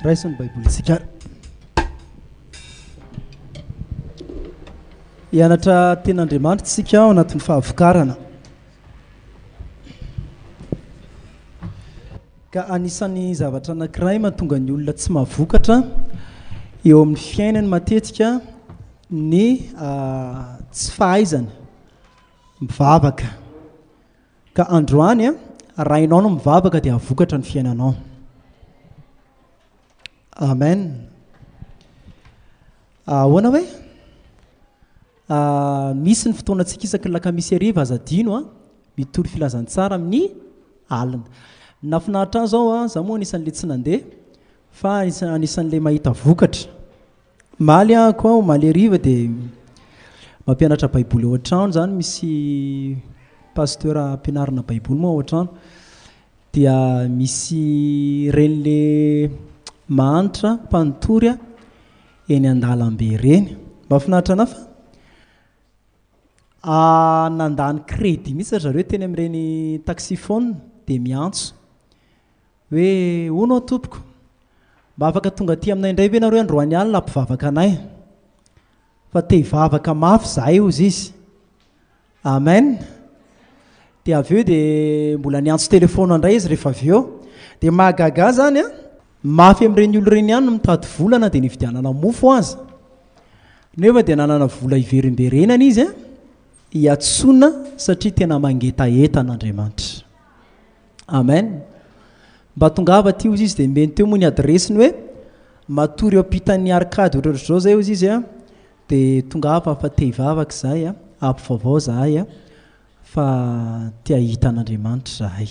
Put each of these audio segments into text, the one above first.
Raisiny baibolintsika. Hianatra ten'Andriamanitra tsika ao anatin'ny fahavokarana. Ka anisan'ny zavatra anankiray mahatonga ny olona tsy mahavokatra eo amin'ny fiainany matetika ny tsy fahaizana mivavaka. Ka androany raha ianao no mivavaka dia havokatra ny fiainanao. Amen. Ahoana hoe misy ny fotoana antsika isaky ny lakamisy hariva aza dino mitory filazantsara amin'ny alina. Nafinahitra zao za moa anisan'le tsy nandeha fa anisan'le mahita vokatra. Maly koa maly hariva dia mampianatra baiboly ao an-trano zany, misy pasteur ampianarana baiboly moa ao an-trano, dia misy ren'le manitra mpanotory eny an-dalambe reny. Mahafinaritra anafa nandany crédit mihitsy zareo teny amin'ireny taxiphone dia miantso hoe hono tompoko, mba afaka tonga aty aminay indray ve nareo androany alina mpivavaka anay, fa te hivavaka mafy zahay ozy izy. Amen. Dia avy eo dia mbola niantso telefona indray izy rehefa avy eo dia mahagaga zany mafy amin'ireny olo ireny ihany no mitady volana dia nividianana mofo azy, nefa dia nanana vola iverimberenana izy hiatsona satria tena mangetaetan'Andriamanitra. Amen. Mba tongava ty ozy izy dia meny teo moa ny adresiny hoe matory eo ampitan'ny arkady ohatr'izao zay ozy izy dia tongava fa te hivavaka zahay ampivavao zahay fa te hahitan'Andriamanitra zahay.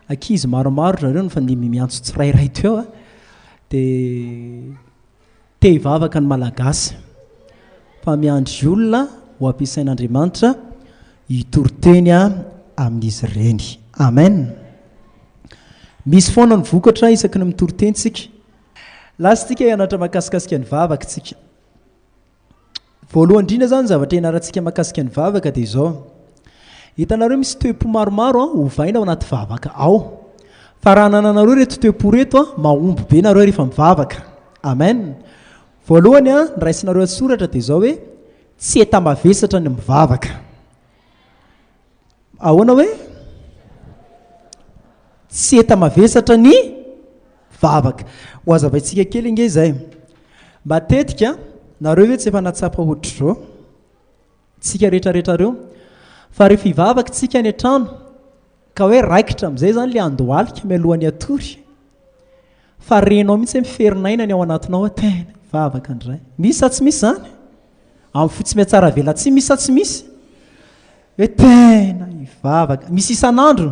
Ankizy maromaro zareo nofa miantso tsirairay teo dia te hivavaka ny malagasy fa miandry olona ho ampiasain'Andriamanitra hitoroteny amin'izy ireny. Amen. Misy foana ny vokatra isaky ny mitoroteny tsika. Lasitsika hianatra mahakasikasika ny vavaka tsika. Voalohany indrindra zany zavatra ianarantsika mahakasika ny vavaka dia izao. Hitanareo misy toepo maromaro hovaina ao anaty vavaka ao, fa raha nananareo reto toepo reto mahomby be nareo rehefa mivavaka. Amen. Voalohany niraisinareo atsoratra dia izao hoe tsy eta-mavesatra ny mivavaka. Ahoana hoe tsy eta-mavesatra ny vavaka? Ho azavaintsika kely inge izay. Matetika nareo hoe tsy efa natsapa ohatr'izao tsika rehetrarehetra reo, fa rehefa hivavaka tsika any an-trano ka hoe raikitra amin'izay zany le andohalika mialohan'ny atory, fa renao mihitsy miferinayna ny ao anatinao tena hivavaka andray. Misy sa tsy misy zany? Amin'ny fotsy miatsara vela tsy misy sa tsy misy? Hoe tena hivavaka, misy isan'andro.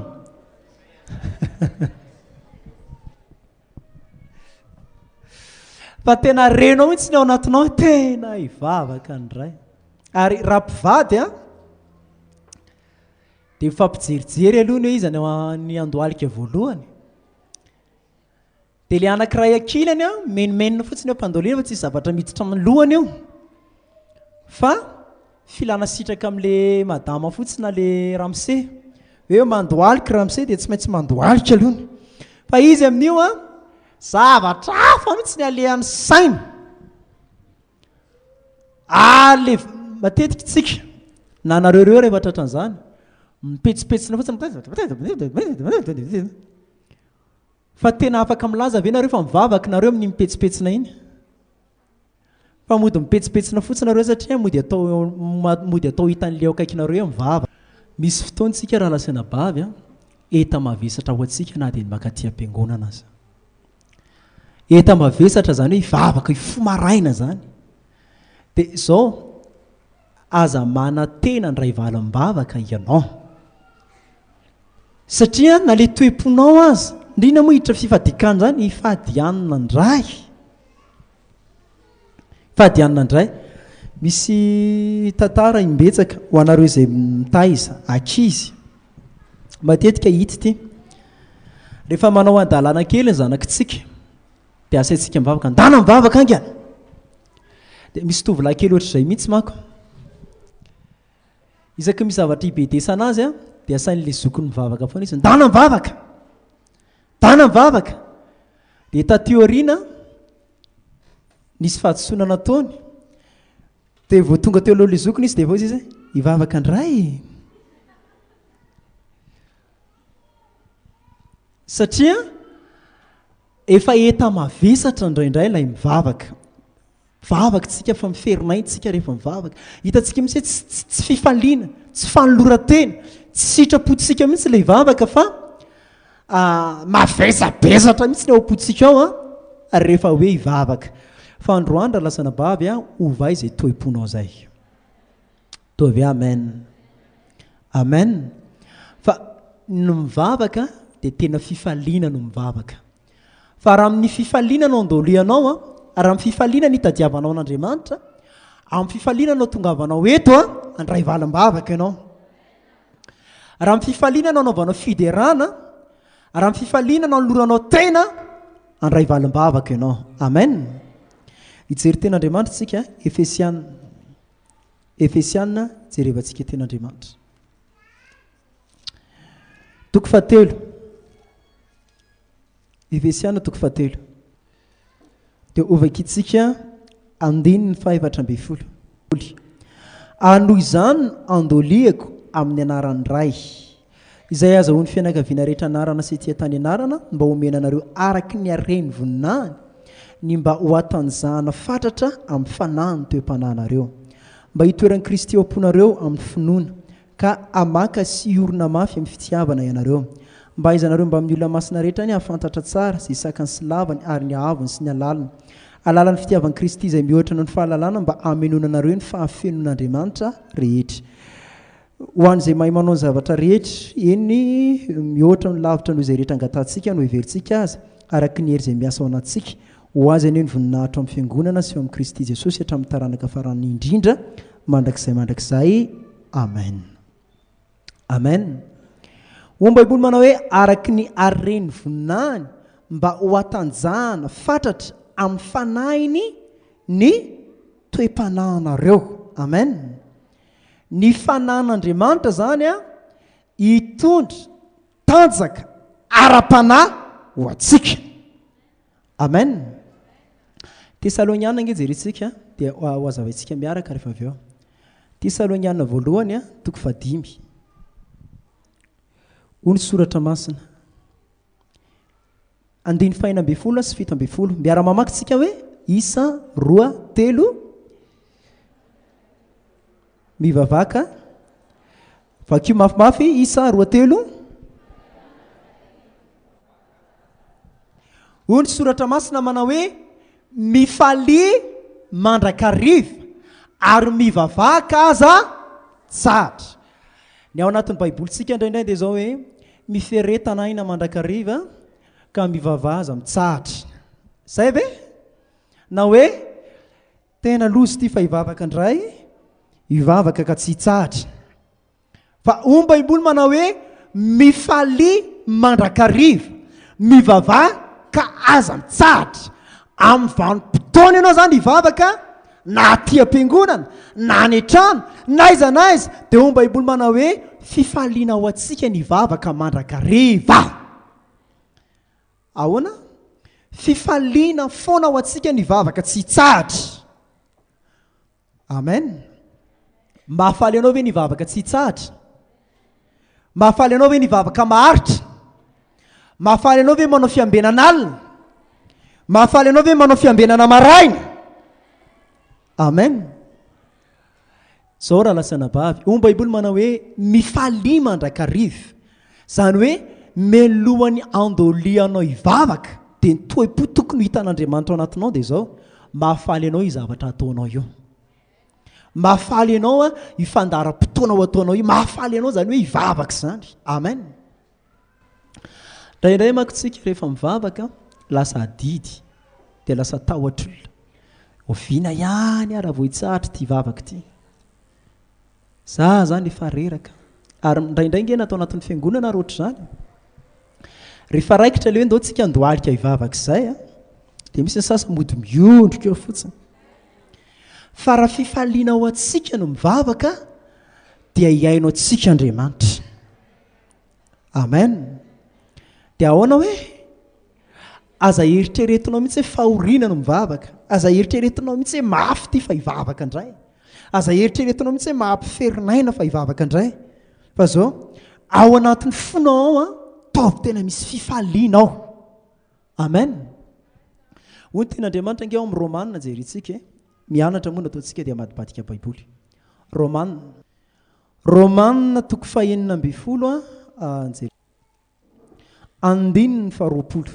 Fa tena renao mihitsy ny ao anatinao tena hivavaka andray. Ary raha mpivady dia mifampijerijery aloha ny hoe izy ny andohalika voalohany. Dia le anankiray ankilany menimenina fotsiny eo mpandoliana fa tsy zavatra miditra amin'ny lohany eo, fa filana sitraka amin'le madama fotsiny na le ramse hoe mandohalika ramse dia tsy maintsy mandohalika aloha, fa izy amin'io zavatra hafa mihitsy ny alehan'ny saina. Le matetika tsika na nareo rehefa tratran'izany mipetsipetsina fotsiny fa tena afaka milaza ve nareo fa mivavaka nareo amin'ny mipetsipetsina iny? Fa mody mipetsipetsina fotsiny nareo satria mody atao hitan'le ao akaikinareo mivavaka. Misy fotoantsika raha lasaina bavy eta-mavesatra ho antsika na dia ny makaty am-piangonana aza. Eta-mavesatra zany hoe hivavaka hifomaraina zany. Dia izao aza manantena ndray valim-bavaka ianao, satria na le toeponao aza indrindra moa hiditra fifadikana zany hifadianina ndray. Fadianina ndray. Misy tantara imbetsaka ho anareo izay mitaiza ankizy, matetika hita ity. Rehefa manao an-dalàna kely ny zanakitsika dia asaintsika mivavaka, ndana mivavaka angana. Dia misy tovolahy kely ohatr'izay mihitsy manko, isaky misy zavatra ibedesana azy dia asain'le zokony mivavaka foana izy, ndana mivavaka, ndana mivavaka. Dia taty aoriana nisy fahadosoana nataony dia vao tonga teo aloha ilay zokiny izy dia vao izy hivavaka andray satria efa eta mavesatra indraindray ilay mivavaka vavakatsika fa miferinaintsika rehefa mivavaka hitantsika mihitsy hoe tsy fifaliana tsy fanolora-tena tsy sitrapotsika mihitsy ilay vavaka fa mavesabesatra mihitsy ny ao am-potsika ao ary rehefa hoe hivavaka fa androandra lasana bavy ovay izay toim-ponao zay tovy amen amen fa no mivavaka dia tena fifaliana no mivavaka fa raha amin'ny fifaliana no andolianao raha amin'ny fifaliana ny hitadiavanao an'Andriamanitra amin'ny fifaliana no tongavanao eto andray valim-bavaka ianao raha amin'ny fifaliana no anaovanao fiderana raha amin'ny fifaliana no anoloranao tena andray valim-bavaka ianao amen hijery ten'Andriamanitra tsika Efesiana jerevantsika ten'Andriamanitra toko fahatelo Efesiana toko fahatelo dia ovakitsika andininy 7:10 anoho izany andoliako amin'ny anaran'ny ray izay azahoany fianakaviana rehetra anarana sy tia tany anarana mba homena anareo araky ny hareny voninahiny ny mba ho atanjahana fatratra amin'ny fanahy ny toe-panahinareo mba hitoeran'i Kristy ao am-ponareo amin'ny finoana ka amaka sy orona mafy amin'ny fitiavana ianareo mba izanareo mba amin'ny olona masina rehetra ny hafantatra tsara sy isakany sy lavany ary ny ahavony sy ny alalany fitiavan'i Kristy izay mihoatra noho ny fahalalana mba hamenona anareo ny fahafenon'Andriamanitra rehetra ho an'izay mahay manao ny zavatra rehetra eny mihoatra ny lavitra noho izay rehetra angatantsika no heverintsika azy araky ny hery izay miasa ao anatsika ho azy any ny voninahitra amin'ny fiangonana sy eo amin'ny Kristy Jesosy hatramin'ny taranaka farany indrindra mandrakizay amen amen ho baiboly manao hoe araky ny hareny voninahiny mba ho atanjahana fatratra amin'ny fanahiny ny toe-panahinareo amen ny fanahin'Andriamanitra zany hitondra tanjaka ara-panahy ho atsika amen Tesaloniana nge jerentsika dia ho azavaintsika miaraka rehefa avy eo Tesaloniana voalohany toko 5 ony soratra masina andiny 4:10 sy 7:10 miara-mamaky tsika hoe isa 2:3 mivavaka vakio mafimafy isa 2:3 ony soratra masina manao hoe mifaly mandrakariva ary mivavaka aza tsara ny ao anatin'ny baibolitsika indraindray dia zao hoe miferetana aina mandrakariva ka mivavaza mitsahatra zay ve na hoe tena lozy ty fa hivavaka indray hivavaka ka tsy hitsahatra fa baiboly manao hoe mifaly mandrakariva mivavaka aza mitsahatra amin'ny vanim-potoana ianao zany hivavaka na aty am-piangonana na any an-trano na iza dia baiboly manao hoe fifaliana ao atsika ny hivavaka mandrakariva ahoana fifaliana foana ao atsika ny hivavaka tsy hitsahatra amen mahafaly anao ve ny hivavaka tsy hitsahatra mahafaly anao ve ny hivavaka maharitra mahafaly anao ve manao fiambenana alina mahafaly anao ve manao fiambenana maraina amen zao raha lasana bavy baiboly manao hoe mifaly mandrakariva zany hoe melohany andolianao hivavaka dia ny toe-po tokony hitan'Andriamanitra ao anatinao dia zao mahafaly anao zavatra ataonao io mahafaly ianao hifandara-potoana ao ataonao io mahafaly ianao zany hoe hivavaka zany amen raindray makotsika rehefa mivavaka lasa adidy dia lasa tahotr'olona oviana ihany raha vao hitsahatra ty hivavaka ty za zany efa reraka ary ndraindray nge natao anatin'ny fiangonana roatra zany rehefa raikitra le hoe ndao tsika andohalika hivavaka izay dia misy ny sasa mody miondrika eo fotsiny fa raha fifaliana ao atsika no mivavaka dia hiainao atsika Andriamanitra amen dia ahoana hoe aza eritreretinao mihitsy hoe fahorina no mivavaka, aza eritreretinao mihitsy hoe mafy ty fa hivavaka indray, aza eritreretinao mihitsy hoe mahampiferinayna fa hivavaka indray. Fa zao ao anatin'ny fonao ao taovy tena misy fifaliana ao. Amen. Hoy ny tenin'Andriamanitra ange ao amin'ny Romanina jerentsika mianatra moa nataontsika dia madibadika baiboly. Romanina toko fahenina amby folo andininy faharoapolo.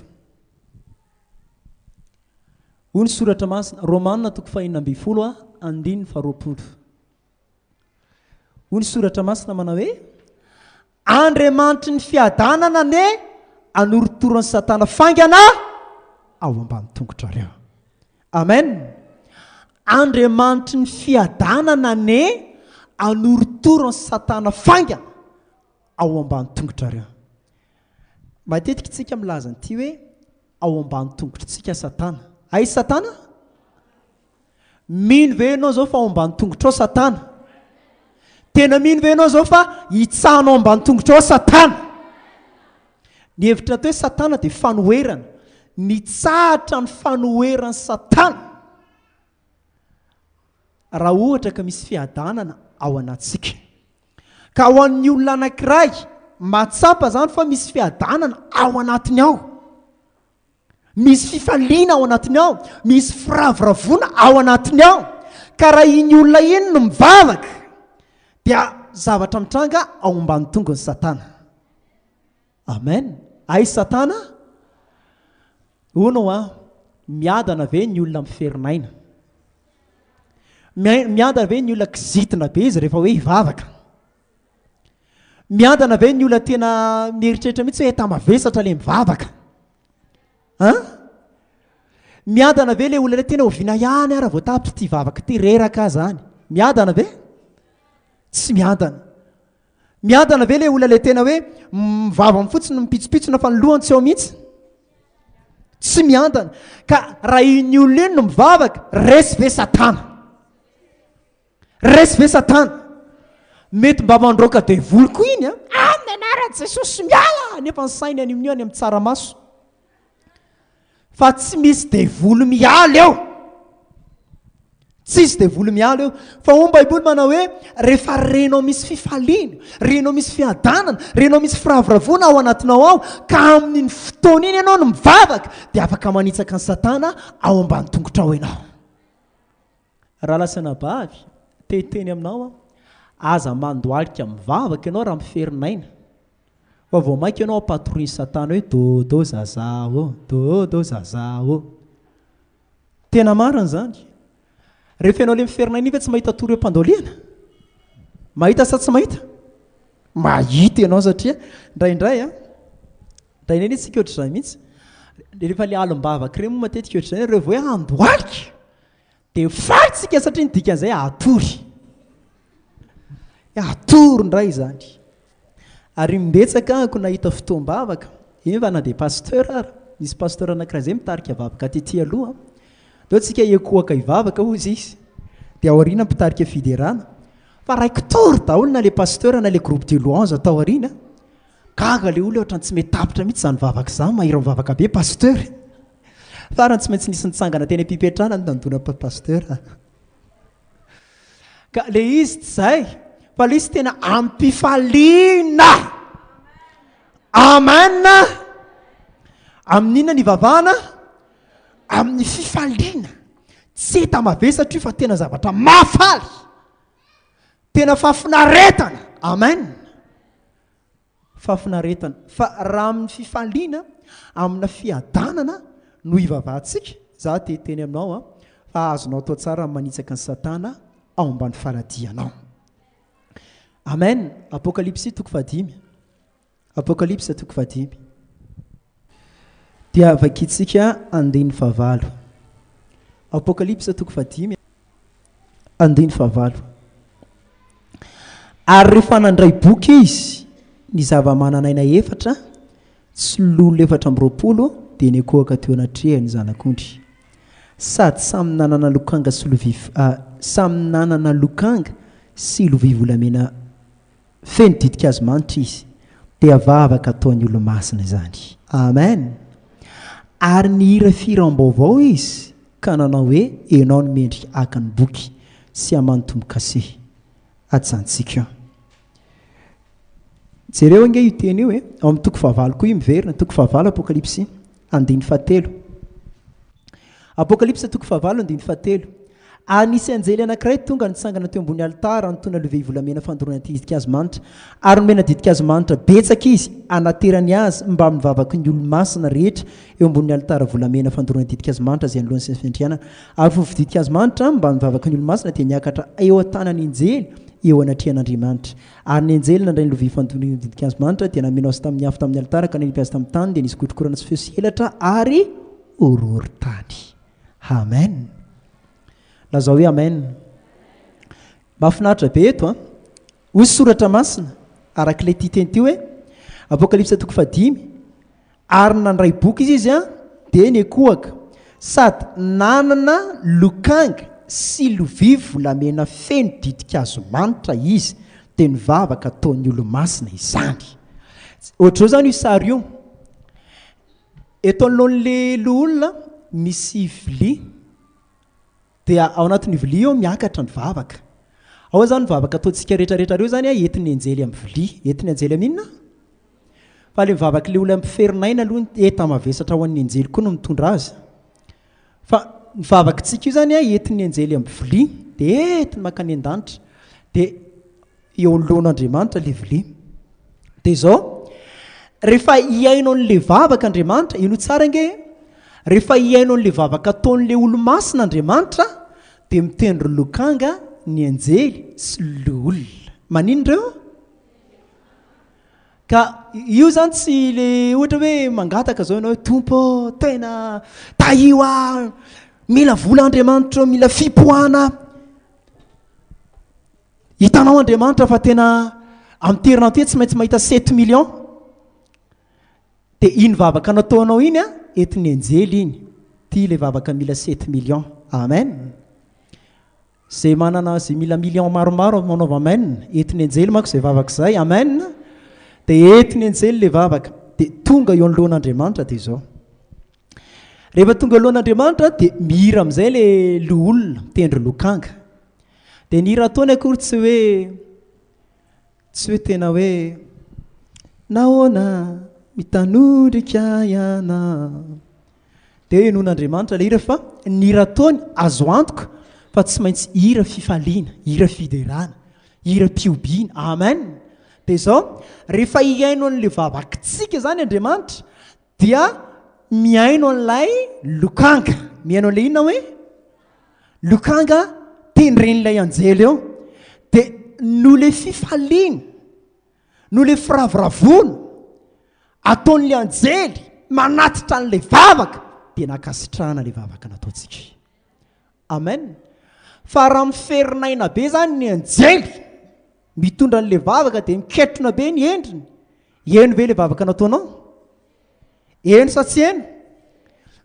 Hoy ny soratra masina Romanina toko fahenina amby folo andininy faharoapolo. Hoy ny soratra masina manao hoe Andriamanitry ny fiadanana ne anorotoran'ny Satana fangana ao ambany tongotrareo. Amen. Andriamanitry ny fiadanana ne anorotoran'ny Satana fangana ao ambany tongotrareo. Matetika tsika milaza an'ity hoe ao ambany tongotritsika Satana. Ai Satana? Mino ve ianao zao fa ao ambany tongotrao Satana? Tena mino ve ianao zao fa hitsahanao ambany tongotrao Satana? Ny hevitra hoe Satana dia fanoherana. Nitsahatra ny fanoheran'ny Satana. Raha ohatra ka misy fiadanana ao anatsika, ka ho an'ny olona anankiray matsapa zany fa misy fiadanana ao anatiny ao, misy fifaliana ao anatiny ao, misy firaviravona ao anatiny ao, ka raha iny olona iny no mivavaka dia zavatra mitranga ao ambany tongony Satana. Amen. Ai Satana? Hono miadana ve ny olona miferinayna? Miadana ve ny olona kizitina be izy rehefa hoe hivavaka? Miadana ve ny olona tena mieritreritra mihitsy hoe tamavesatra le mivavaka? Miadana ve le olona tena oviana ihany ara vao tapitra ty vavaka ty reraka zany? Miadana ve? Tsy miadana. Miadana ve le olona le tena hoe mivava fotsiny mipitsopitsona fa ny lohany tsy ao mihitsy? Tsy miadana. Ka raha iny olona iny no mivavaka, resy ve Satana? Resy ve Satana? Mety mba mandroaka devoly koa iny amin'ny anaran'i Jesosy miala, nefa ny sainy any amin'ny amin'ny tsaramaso. Fa tsy misy devoly miala eo. Tsisy devoly miala eo. Fa ho ny baiboly manao hoe rehefa renao misy fifaliana, renao misy fiadanana, renao misy firaviravona ao anatinao ao, ka amin'iny fotoana iny ianao no mivavaka, dia afaka manitsaka ny Satana ao ambany tongotrao ianao. Raha lasana bavy teteny aminao aza mandoalika mivavaka ianao raha miferinayna. Fa vao mainka ianao ampatorian'ny Satana hoe dôdô zazao, dôdô zazao. Tena marina zany. Rehefa ianao le miferinayna fa tsy mahita tory am-pandoliana? Mahita sa tsy mahita? Mahita ianao satria indraindray indraindray itsika ohatr'izany mihitsy. Rehefa le alom-bavaka ireny moa matetika ohatr'izany rehefa hoe andoalika dia fatsika satria ny dikan'izay atory. Atory indray zany. Ary mbetsaka ko nahita fotoam-bavaka, iny fa na dia pasteur ara, misy pasteur anankiray izay mitarika vavaka tetỳ aloha. Dao tsika ekoaka hivavaka hozy izy, dia ao aoriana mpitarika fiderana. Fa raiky tory daholo na le pasteur na le groupe de louange atao aoriana. Gaga le olona ohatrany tsy mety tapitra mihitsy izany vavaka izany, mahira mivavaka be pasteur. Farany tsy maintsy nisy nitsangana teny am-pipetrana nandona pasteur. Ka le izy tsy zay, fa le izy tena ampifaliana. Amen. Amin'inona ny vavana? Amin'ny fifaliana. Tsy hita mavesatra io fa tena zavatra mafaly. Tena fafinaretana. Amen. Fafinaretana. Fa raha amin'ny fifaliana, amina fiadanana no hivavahantsika, za teteny aminao fa azonao atao tsara manitsaka ny Satana ao ambany faladianao. Amen. Apokalipsy toko 5. Apokalipsy toko 5. Dia vakitsika andiny favalo. Apokalipsy toko 5 andiny favalo. Ary rehefa nandray boky izy, ny zava-mananaina efatra, tsy lolo 420 dia ny ekoaka teo anatrehany zanak'ondry. Sady samy nanana lokanga sy samy nanana lokanga sy lovivolamena feno ditin-kazo manitra izy, dia vavaka ataon'ny olo-masina izany. Amen. ary ny hira firam-baovao izy ka nanao hoe enao ny mendrika akany boky sy amanotombo kase atsantsika jereo ange io teny io ao amin'ny toko fahavalo koa io miverina toko fahavalo apokalipsy andiny fahatelo apokalipsy toko fahavalo andiny fahatelo anisy anjely anankiray tonga nitsangana teo ambony altara antony lovey volamena fandorona ditin-kazo manitra ary nomena ditin-kazo manitra betsaka izy anaterany azy mba mivavaka ny olo-masina rehetra eo ambony altara volamena fandorona ditin-kazo manitra zay anolohan'ny fiandrianana ary fofo ditin-kazo manitra mba mivavaka ny olo-masina dia miakatra eo an-tanany anjely eo anatrehan'Andriamanitra ary ny anjely nandray ny lovey fandorona ditin-kazo manitra dia namenao azy tamin'ny afo tamin'ny altara ka nanipiazy tamin'ny tany dia nisy kotrokorana sy feo sy helatra ary orohoro-tany amen lazao hoe amen mahafinaritra be eto hoy soratra masina arak'ilay titeny ty hoe apokalipsa toko fadimy ary nandray boky izy dia nyekohaka sady nanana lokanga sy lovia volamena feno ditin-kazo manitra izy dia nivavaka ataon'ny olo-masina izany ohatr'izao zany io sary io eto anoloan'le loholona misy vilia dia ao anatin'ny vilia io miakatra ny vavaka ao zany ny vavaka ataontsika rehetrarehetra reo zany entiny anjely amin'ny vilia entiny anjely amin'inona fa le mivavaka le olo ampiferinaina aloha eta-mavesatra ho an'ny anjely koa no mitondra azy fa mivavakantsika io zany entiny anjely amin'ny vilia dia entiny makany an-danitra dia eo alohan'Andriamanitra le vilia dia izao rehefa hiaino an'le vavaka Andriamanitra ino tsara nge rehefa hiaino an'le vavaka ataon'le olo-masina Andriamanitra dia mitendry lokanga ny anjely sy le olona manino ireo ka io zany tsy le ohatra hoe mangataka zao ianao hoe tompo tena taio mila vola Andriamanitra mila fipohana hitanao Andriamanitra fa tena amin'ny terina ty tsy maintsy mahita 7 millions dia iny vavaka nataonao iny entiny anjely iny ty le vavaka mila 7 millions amen zay manana zay mila millions maromaro manaova amen entiny anjely manko zay vavaka zay amen dia entiny anjely le vavaka dia tonga eo anoloan'Andriamanitra dia izao rehefa tonga alohan'Andriamanitra dia mihira amin'izay le loholona mitendry lokanga dia ny hira ataony akory tsy hoe tena hoe nahoana mitanodrika iana dia hoe enon'Andriamanitra le hira fa ny hira ataony azo antoka fa tsy maintsy hira fifaliana hira fiderana hira piobiana amen dia izao rehefa hiaino an'le vavakantsika zany Andriamanitra dia miaino an'ilay lokanga miaino an'ilay inona hoe lokanga tendren'ilay anjely eo dia no le fifaliana no le firavoravoana ataon'le anjely manatitra an'ilay vavaka dia nakasitrahana le vavaka nataontsika amen fa raha miferinaina be zany ny anjely mitondra an'le vavaka dia miketrona be ny endriny eno ve le vavaka nataonao eno sa tsy eno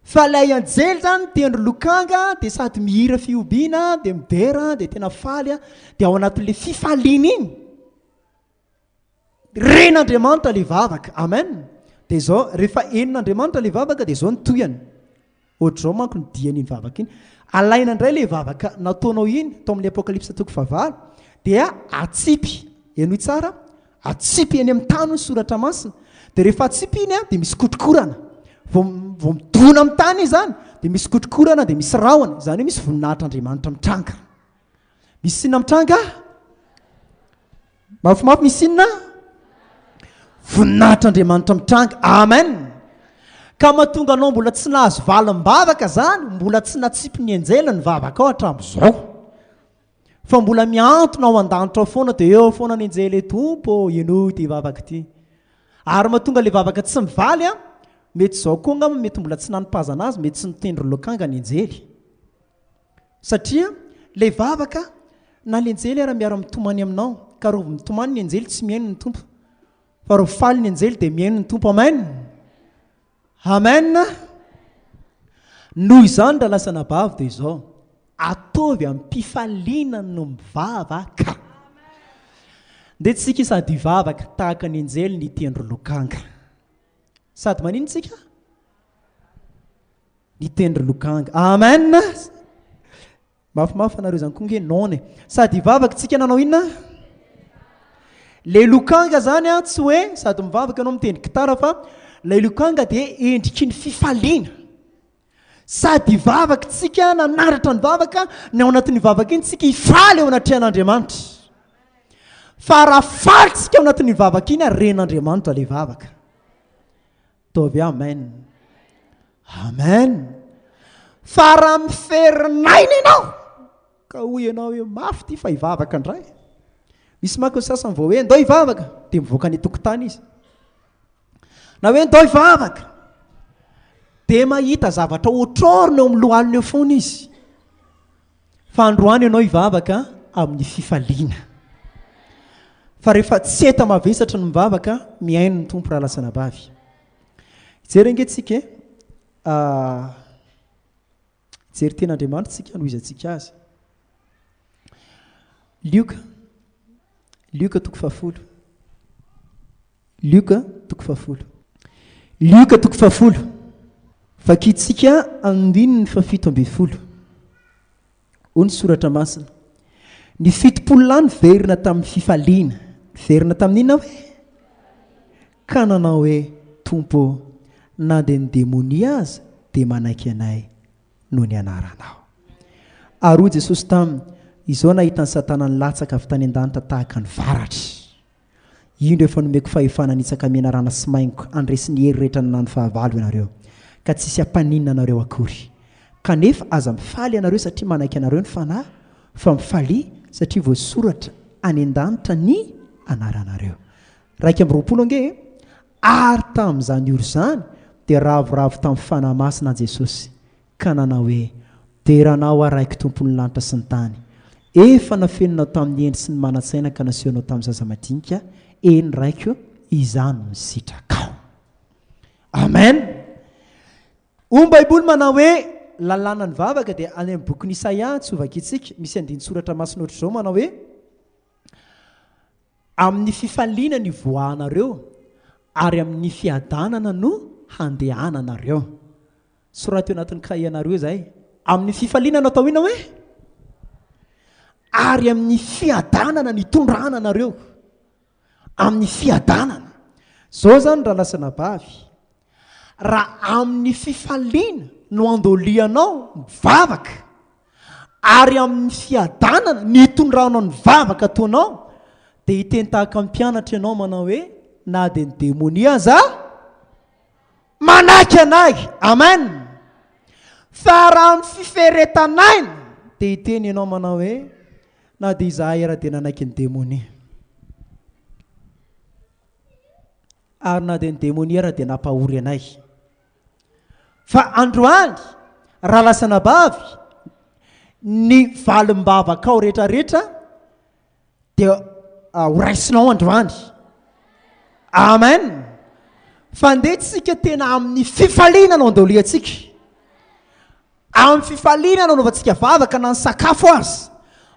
fa ilay anjely zany tendry lokanga dia sady mihira fiobiana dia midera dia tena faly dia ao anatin'le fifaliana iny ren'Andriamanitra le vavaka amen dia izao rehefa enon'Andriamanitra le vavaka dia izao ny toyany ohatr'izao manko ny dian'iny vavaka iny alaina indray le vavaka nataonao iny tao amin'ny apokalipsa toko fahavalo dia atsipy eno tsara atsipy eny amin'ny tany ny soratra masina dia rehefa atsipy iny dia misy kotrokorana vao midona amin'ny tany izy zany dia misy kotrokorana dia misy rahona izany hoe misy voninahitr'Andriamanitra mitranga misy sinona mitranga mafimafy misy sinona voninahitr'Andriamanitra mitranga amen ka mahatonga anao mbola tsy nahazo valim-bavaka zany mbola tsy natsipy ny anjely ny vavaka ao hatramin'izao fa mbola miantona ao an-danitra foana dia eo foana ny anjely tompo eno ty vavaka ty ary mahatonga le vavaka tsy mivaly mety izao koa ngamba mety mbola tsy nanipazana azy mety tsy nitendry lokanga ny anjely satria le vavaka na le anjely ara miara mitomany aminao ka rova mitomany ny anjely tsy miaino ny tompo fa rova faly ny anjely dia miaino ny tompo amen amen noho izany raha lasa nabavy dia izao ataovy amin'ny mpifaliana no mivavaka dia tsika sady hivavaka tahaka ny anjely ny tendry lokanga sady manino tsika nitendry lokanga. Amen. Mafimafy anareo zany koa nge none. Sady ivavaka tsika nanao inona? Le lokanga zany tsy hoe sady mivavaka anao mitendry gitara fa le lokanga dia endriky ny fifaliana. Sady ivavaka tsika nanaratra ny vavaka, ny ao anatin'ny vavaka iny tsika ifaly eo anatrehan'Andriamanitra. Fa raha faly tsika ao anatin'ny vavaka iny ren'Andriamanitra le vavaka. Ataovy amen. Amen. Fa raha miferin'aina ianao ka hoy ianao hoe mafy ty fa ivavaka indray. Misy manko sasany vao hoe ndao ivavaka dia mivoaka ny tokotany izy. Na hoe ndao ivavaka dia mahita zavatra otroriny eo amin'ny lohaliny eo foana izy. Fa androany ianao ivavaka amin'ny fifaliana. Fa rehefa tsy eta mavesatra ny mivavaka, miaino ny tompo raha lasana bavy. Jerentsika jery ten'Andriamanitra tsika no izantsika azy. Lioka toko fahafolo. Lioka toko fahafolo. Vakitsika andininy fafito ambin'ny folo. Ony soratra masina. Ny fitopolona ny verina tamin'ny fifaliana. Verina tamin'inona hoe? Ka nanao hoe tompo na dia ny demonia aza dia manaiky anay no ny anaranao. Ary hoy Jesosy taminy, izao nahita ny satana nilatsaka avy tany an-danitra tahaka ny varatra. Indro efa nomeko fahefana nitsaka menarana sy maingo andresy ny hery rehetra nanano fahavalo ianareo, ka tsisy ampaninina anareo akory. Kanefa aza mifaly ianareo satria manaiky anareo ny fanahy, fa mifaly satria voasoratra any an-danitra ny anaranareo. 2:20 ange, ary tamin'izany oro zany dia ravoravo tamin'ny fanahy masina Jesosy, ka nanao hoe teranao araiky tompony lanitra sy ny tany. Efa nafeninao tamin'ny endry sy ny manan-tsaina ka nasehonao tamin'ny zaza madinika, eny raiko izany misitrakao. Amen. Baiboly manao hoe lalàna ny vavaka dia any amin'ny boky Isaia tsy ovakitsika, misy andin-tsoratra masina ohatr'izao manao hoe amin'ny fifaliana ny voahanareo ary amin'ny fiadanana no handehananareo. Soraty eo anatin'ny kahianareo zay. Amin'ny fifaliana no atao ina hoe ary amin'ny fiadanana ny tondrananareo. Amin'ny fiadanana. Zao zany raha lasana bavy. Raha amin'ny fifaliana no andolianao mivavaka ary amin'ny fiadanana ny tondranao ny vavaka ataonao, dia hitentahaka mpianatra ianao manao hoe na dia ny demonia aza manaiky anay. Amen. Fa raha amin'ny fiferetanaina dia hiteny ianao manao hoe na dia izahay raha dia nanaiky ny demonia, ary na dia ny demonia raha dia nampahory anay. Fa androany raha lasana bavy ny valim-bavaka ao rehetrarehetra dia horaisinao androany. Amen. Fa ndetsika tena amin'ny fifaliana no andoliantsika. Amin'ny fifaliana no anaovantsika vavaka na ny sakafo azy,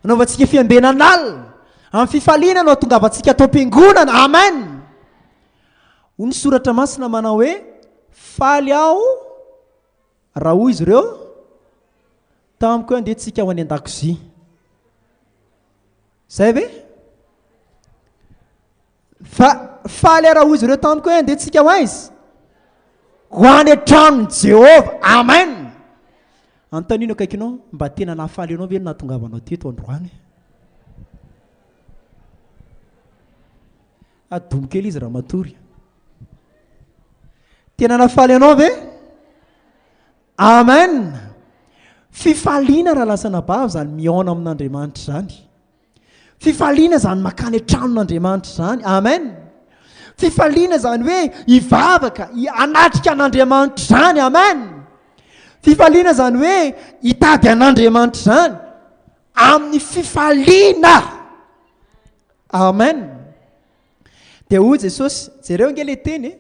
anaovantsika fiambenan'alina. Amin'ny fifaliana no atongavantsika atao am-piangonana. Amen. Ony soratra masina manao hoe faly aho raha hoy izy ireo tamiko hoe andetsika ho any an-dakozia. Zay ve? Fa faly raha hoy izy ireo tamiko hoe andetsika ho aizy ho any an-tranon'i Jehova. Amen. Antanino akaikinao mba tena nafaly anao ve nahatongavanao teto androany? Adomo kely izy raha matory. Tena nafaly anao ve? Amen. Fifaliana raha lasana bavy zany miaona amin'Andriamanitra zany. Fifaliana zany makany an-tranon'Andriamanitra zany. Amen. Fifaliana zany hoe hivavaka, hanatrika an'Andriamanitra zany. Amen. Fifaliana zany hoe hitady an'Andriamanitra zany amin'ny fifaliana. Amen. Dia hoy Jesosy, jereo nge le teny,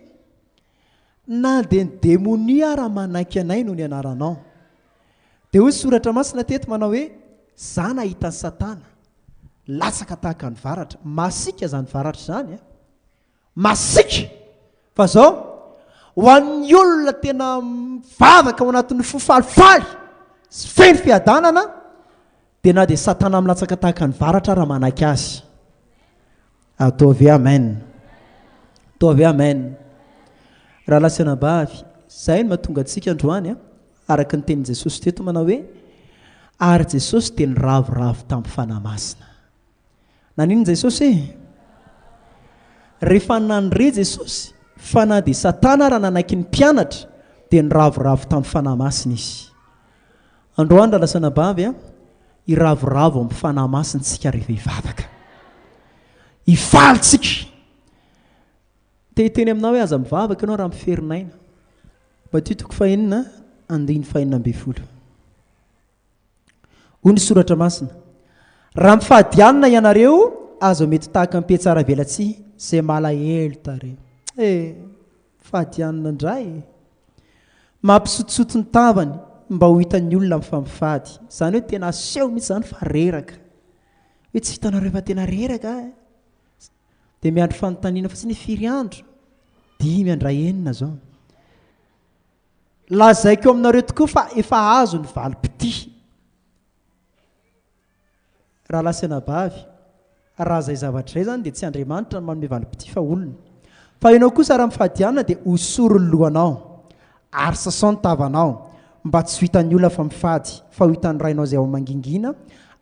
na dia ny demonia raha manaiky anay no ny anaranao. Dia hoy soratra masina teto manao hoe zana hitan'ny satana latsaka tahaka ny varatra. Masika zany varatra zany. Masika. Fa zao ho an'ny olona tena mivavaka ao anatin'ny fofalifaly sy feno fiadanana dia na dia satana milatsaka tahaka ny varatra raha manaky azy. Ataovy amen. Ataovy amen. Raha lasana bavy, izay no mahatonga antsika androany araka ny tenin' Jesosy teto manao hoe ary Jesosy dia niravoravo tamin'ny fanahy masina. Nanino Jesosy? Rehefa nanire Jesosy fa na dia satana raha nanaiky ny mpianatra dia niravoravo tamin'ny fanahy masina izy. Androany raha lasana bavy iravoravo amin'ny fanahy masintsika rehefa hivavaka. Hifalitsika. Teny aminao hoe aza mivavaka ianao raha miferinaina. Matitoko fahenina andiny fahenina amby folo. Hoy ny soratra masina. Raha mifadianina ianareo azo mety tahaka ny mpietsara velatsy izay malahelo tare. Fadianina indray. Mampisotosoto ny tavany mba ho hitan'ny olona mifamifady. Izany hoe tena aseho mihitsy izany fa reraka. Hoe tsy hitanareo fa tena reraka. Dia miandro fanontaniana fa tsy ny firy andro 5 andray enina zao. Lazaiko aminareo tokoa fa efa azo ny valim-pity. Raha lasana bavy, raha izay zavatra izay zany dia tsy Andriamanitra no manome valim-pity fa olona. Fa ianao kosa raha mifadianana dia hosoro ny lohanao ary sasao ny tavanao mba tsy ho hitan'ny olona fa mifady fa ho hitan'ny rainao izay ao mangingina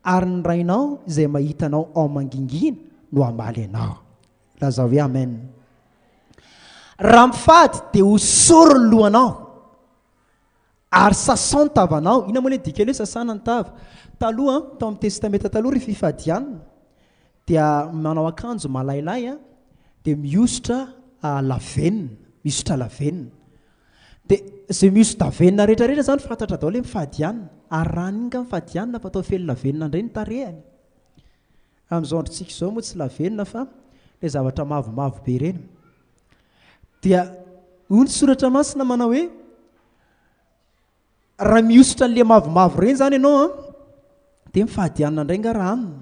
ary ny rainao izay mahitanao ao mangingina no hamaly anao. Lazao hoe amen. Raha mifady dia hosoro ny lohanao ary sasao ny tavanao. Ina moa ilay dika ilay sasana ny tava? Taloha tao amin'ny testamenta taloha rehefa hifadianana dia manao akanjo malailay dia mihosotra lavenina, mihosotra lavenina. Dia izay mihosotra lavenina rehetrarehetra zany fantatra daholo hoe mifadianana. Ary raha ninga mifadianana fa atao felo lavenina indray ny tarehany. Amin'izao androntsika izao moa tsy lavenina fa ilay zavatra mavomavo be ireny. Dia hoy ny soratra masina manao hoe raha mihosotra an'ilay mavomavo ireny zany ianao dia mifadianana indray nga raha aminy.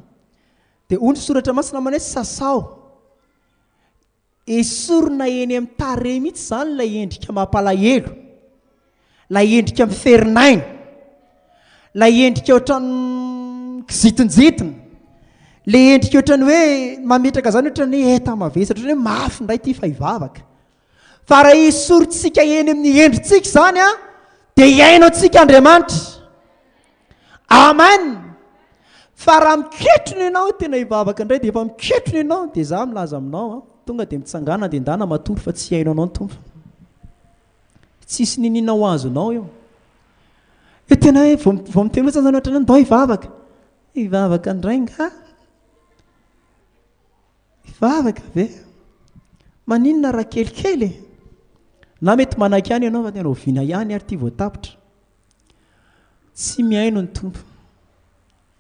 Dia hoy ny soratra masina manao hoe sasao. Esorina eny amin'ny tarehy mihitsy zany ilay endrika mampalahelo, ilay endrika miferinaina, ilay endrika ohatran'ny kizitinjitina, ilay endrika ohatran'ny hoe mametraka zany ohatran'ny hoe eta mavesatra, ohatran'ny hoe mafy indray ity fa hivavaka. Fa raha esorintsika eny amin'ny endritsika zany dia iainao tsika Andriamanitra. Amen. Fa raha miketrona ianao tena hivavaka indray dia efa miketrona ianao dia za milaza aminao tonga dia mitsangana dia ndana matory fa tsy hainao anao ny tompo. Tsisy ninina ho azonao eo. Io tena hoe vao miteny hoe zany ohatran'ny ndao hivavaka. Hivavaka indray nga. Hivavaka ve? Maninona raha kelikely? Na mety manaky ihany ianao fa tena oviana ihany ary ity voatapitra. Tsy miaino ny tompo.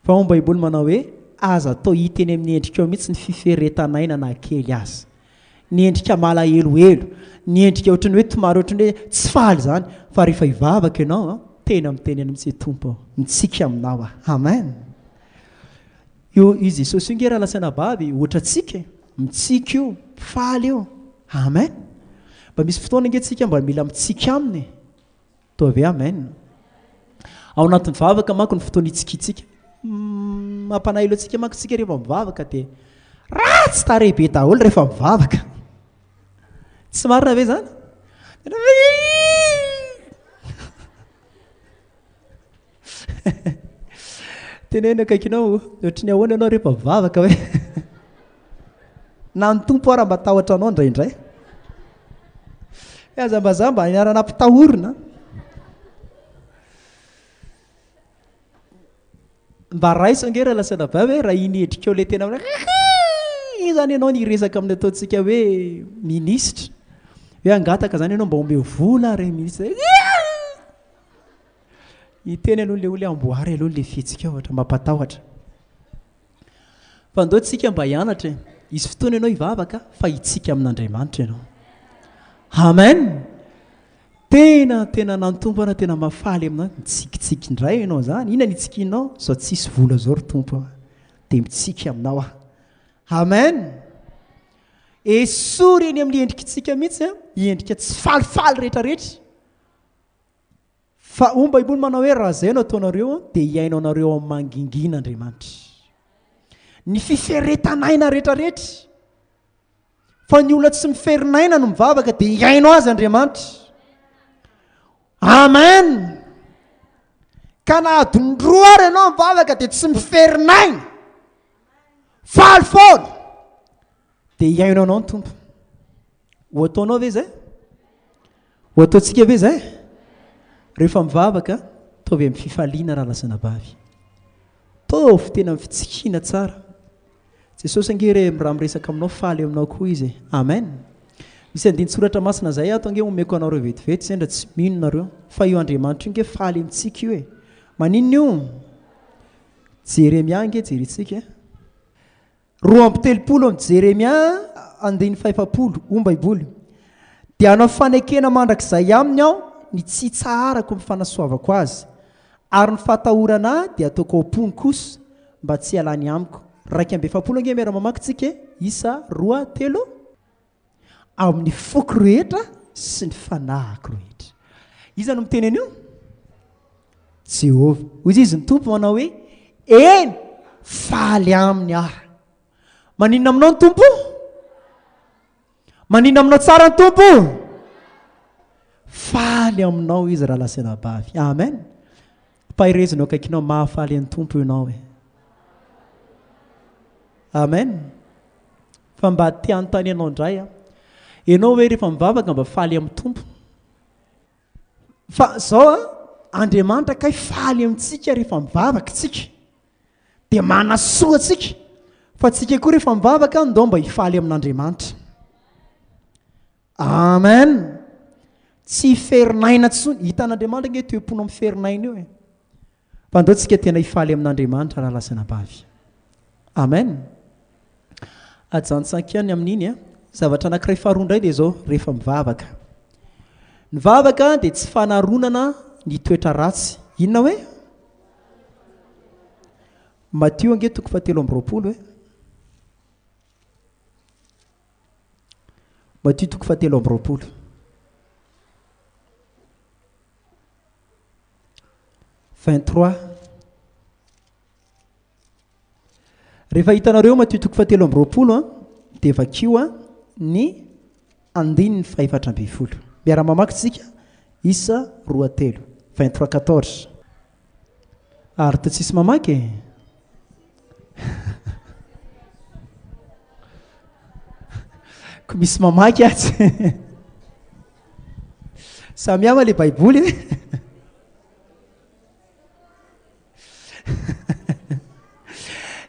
Fa ao baiboly manao hoe aza atao hita eny amin'ny endrika eo mihitsy ny fiferetanaina na kely azy. Ny endrika malahelohelo, ny endrika ohatran'ny hoe tomary ohatran'ny hoe tsy faly zany, fa rehefa hivavaka ianao tena miteny any mihitsy tompo mitsika aminao. Amen. Io Jesosy io nge raha lasana bavy ohatra tsika mitsika io, faly io. Amen. Mba misy fotoana nge tsika mba mila mitsika aminy. Toa ave amen. Ao anatin'ny vavaka manko ny fotoana itsikitsika. Mampanahilo antsika manko tsika rehefa mivavaka dia ratsy tarehibe daholo rehefa mivavaka. Tsy marina ve zany? Teneno akaikinao ohatran'ny ahoana ianao rehefa mivavaka hoe na ny tompo raha mba tahotra anao indraindray. Azambazamba niarana mpitahorina. Mba raisonge raha lasana vavy raha iny endrika eo ilay tena iny zany ianao niresaka amin'ny ataontsika hoe ministra. Hoe angataka zany ianao mba omeo vola ary ministra. Iteny aloha ilay olo amboary aloha ilay fihetsika ohatra mampatahotra. Fa ndao tsika mba hianatra. Isy fotoana ianao hivavaka fa hitsika amin'Andriamanitra ianao. Amen. Tena nantompo ana tena mafaly aminao. Mitsikitsiky indray ianao zany. Ina nitsikinao? Zao tsisy vola zao ry tompo. Dia mitsika aminao. Amen. esory eny amin'ny endrikitsika mihitsy endrika tsy falifaly rehetrarehetra fa o baiboly manao hoe raha zay no ataonareo dia hiainao anareo amin'ny mangingin'Andriamanitra ny fiferetanaina rehetrarehetra fa ny olona tsy miferinaina no mivavaka dia hiainao azy Andriamanitra. Amen. Ka na adiny-roa ary ianao mivavaka dia tsy miferinaina faly foana dia hiainao anao ny tompo. Ho ataonao ve zay? Ho ataontsika ve zay? Rehefa mivavaka taovy amin'ny fifaliana raha lasana bavy, taovy tena amin'ny fitsikiana tsara. Jesosy angere raha miresaka aminao faly aminao koa izy. Amen. Misy andin-tsoratra masina zay ato ange omeko anareo vetivety sendra tsy mino nareo fa io Andriamanitra io nge faly amintsika io maninona io? Jeremia nge jerentsika 2:30 amin'ny Jeremia 9:5 o baiboly. Dia anao fanekena mandrakizay aminy aho ny tsy tsarako ny fanasoavako azy ary ny fahatahorana dia ataoko ampony kosa mba tsy halany amiko. 2:7 nge miara mamakytsika isa 2:3 amin'ny foko rehetra sy ny fanahiko rehetra. Iza no miteny an'io? Jehovah. Hoy izy ny tompo manao hoe eny faly aminy aho. Maninona aminao ny tompo? Maninona aminao tsara ny tompo? Faly aminao izy raha lasana bavy. Amen. Pahirezinao akaikinao mahafaly an'ny tompo ianao e. Amen. Fa mba te anontany anao indray ianao hoe rehefa mivavaka mba faly amin'ny tompo. Fa zao Andriamanitra kay faly amintsika rehefa mivavaka tsika dia manasoa tsika. Fa tsika koa rehefa mivavaka ndao mba hifaly amin'Andriamanitra. Amen. Tsy ferinaina tsony. Hitan'Andriamanitra nge toe-pona amin'ny ferinaina io fa ndao tsika tena hifaly amin'Andriamanitra raha lasana bavy. Amen. Ajantsakany amin'iny zavatra anankiray faharoa indray dia zao rehefa mivavaka. Ny vavaka dia tsy fanaronana ny toetra ratsy. Inona hoe? Matthieu ange 7:20 Matthieu 7:20 23. Rehefa hitanareo Matthieu 7:20 dia vakio ny 14. Miara mamaky tsika isa 2:3 23:14. Ary to tsisy mamaky ko misy mamaky atsy samy ama le baiboly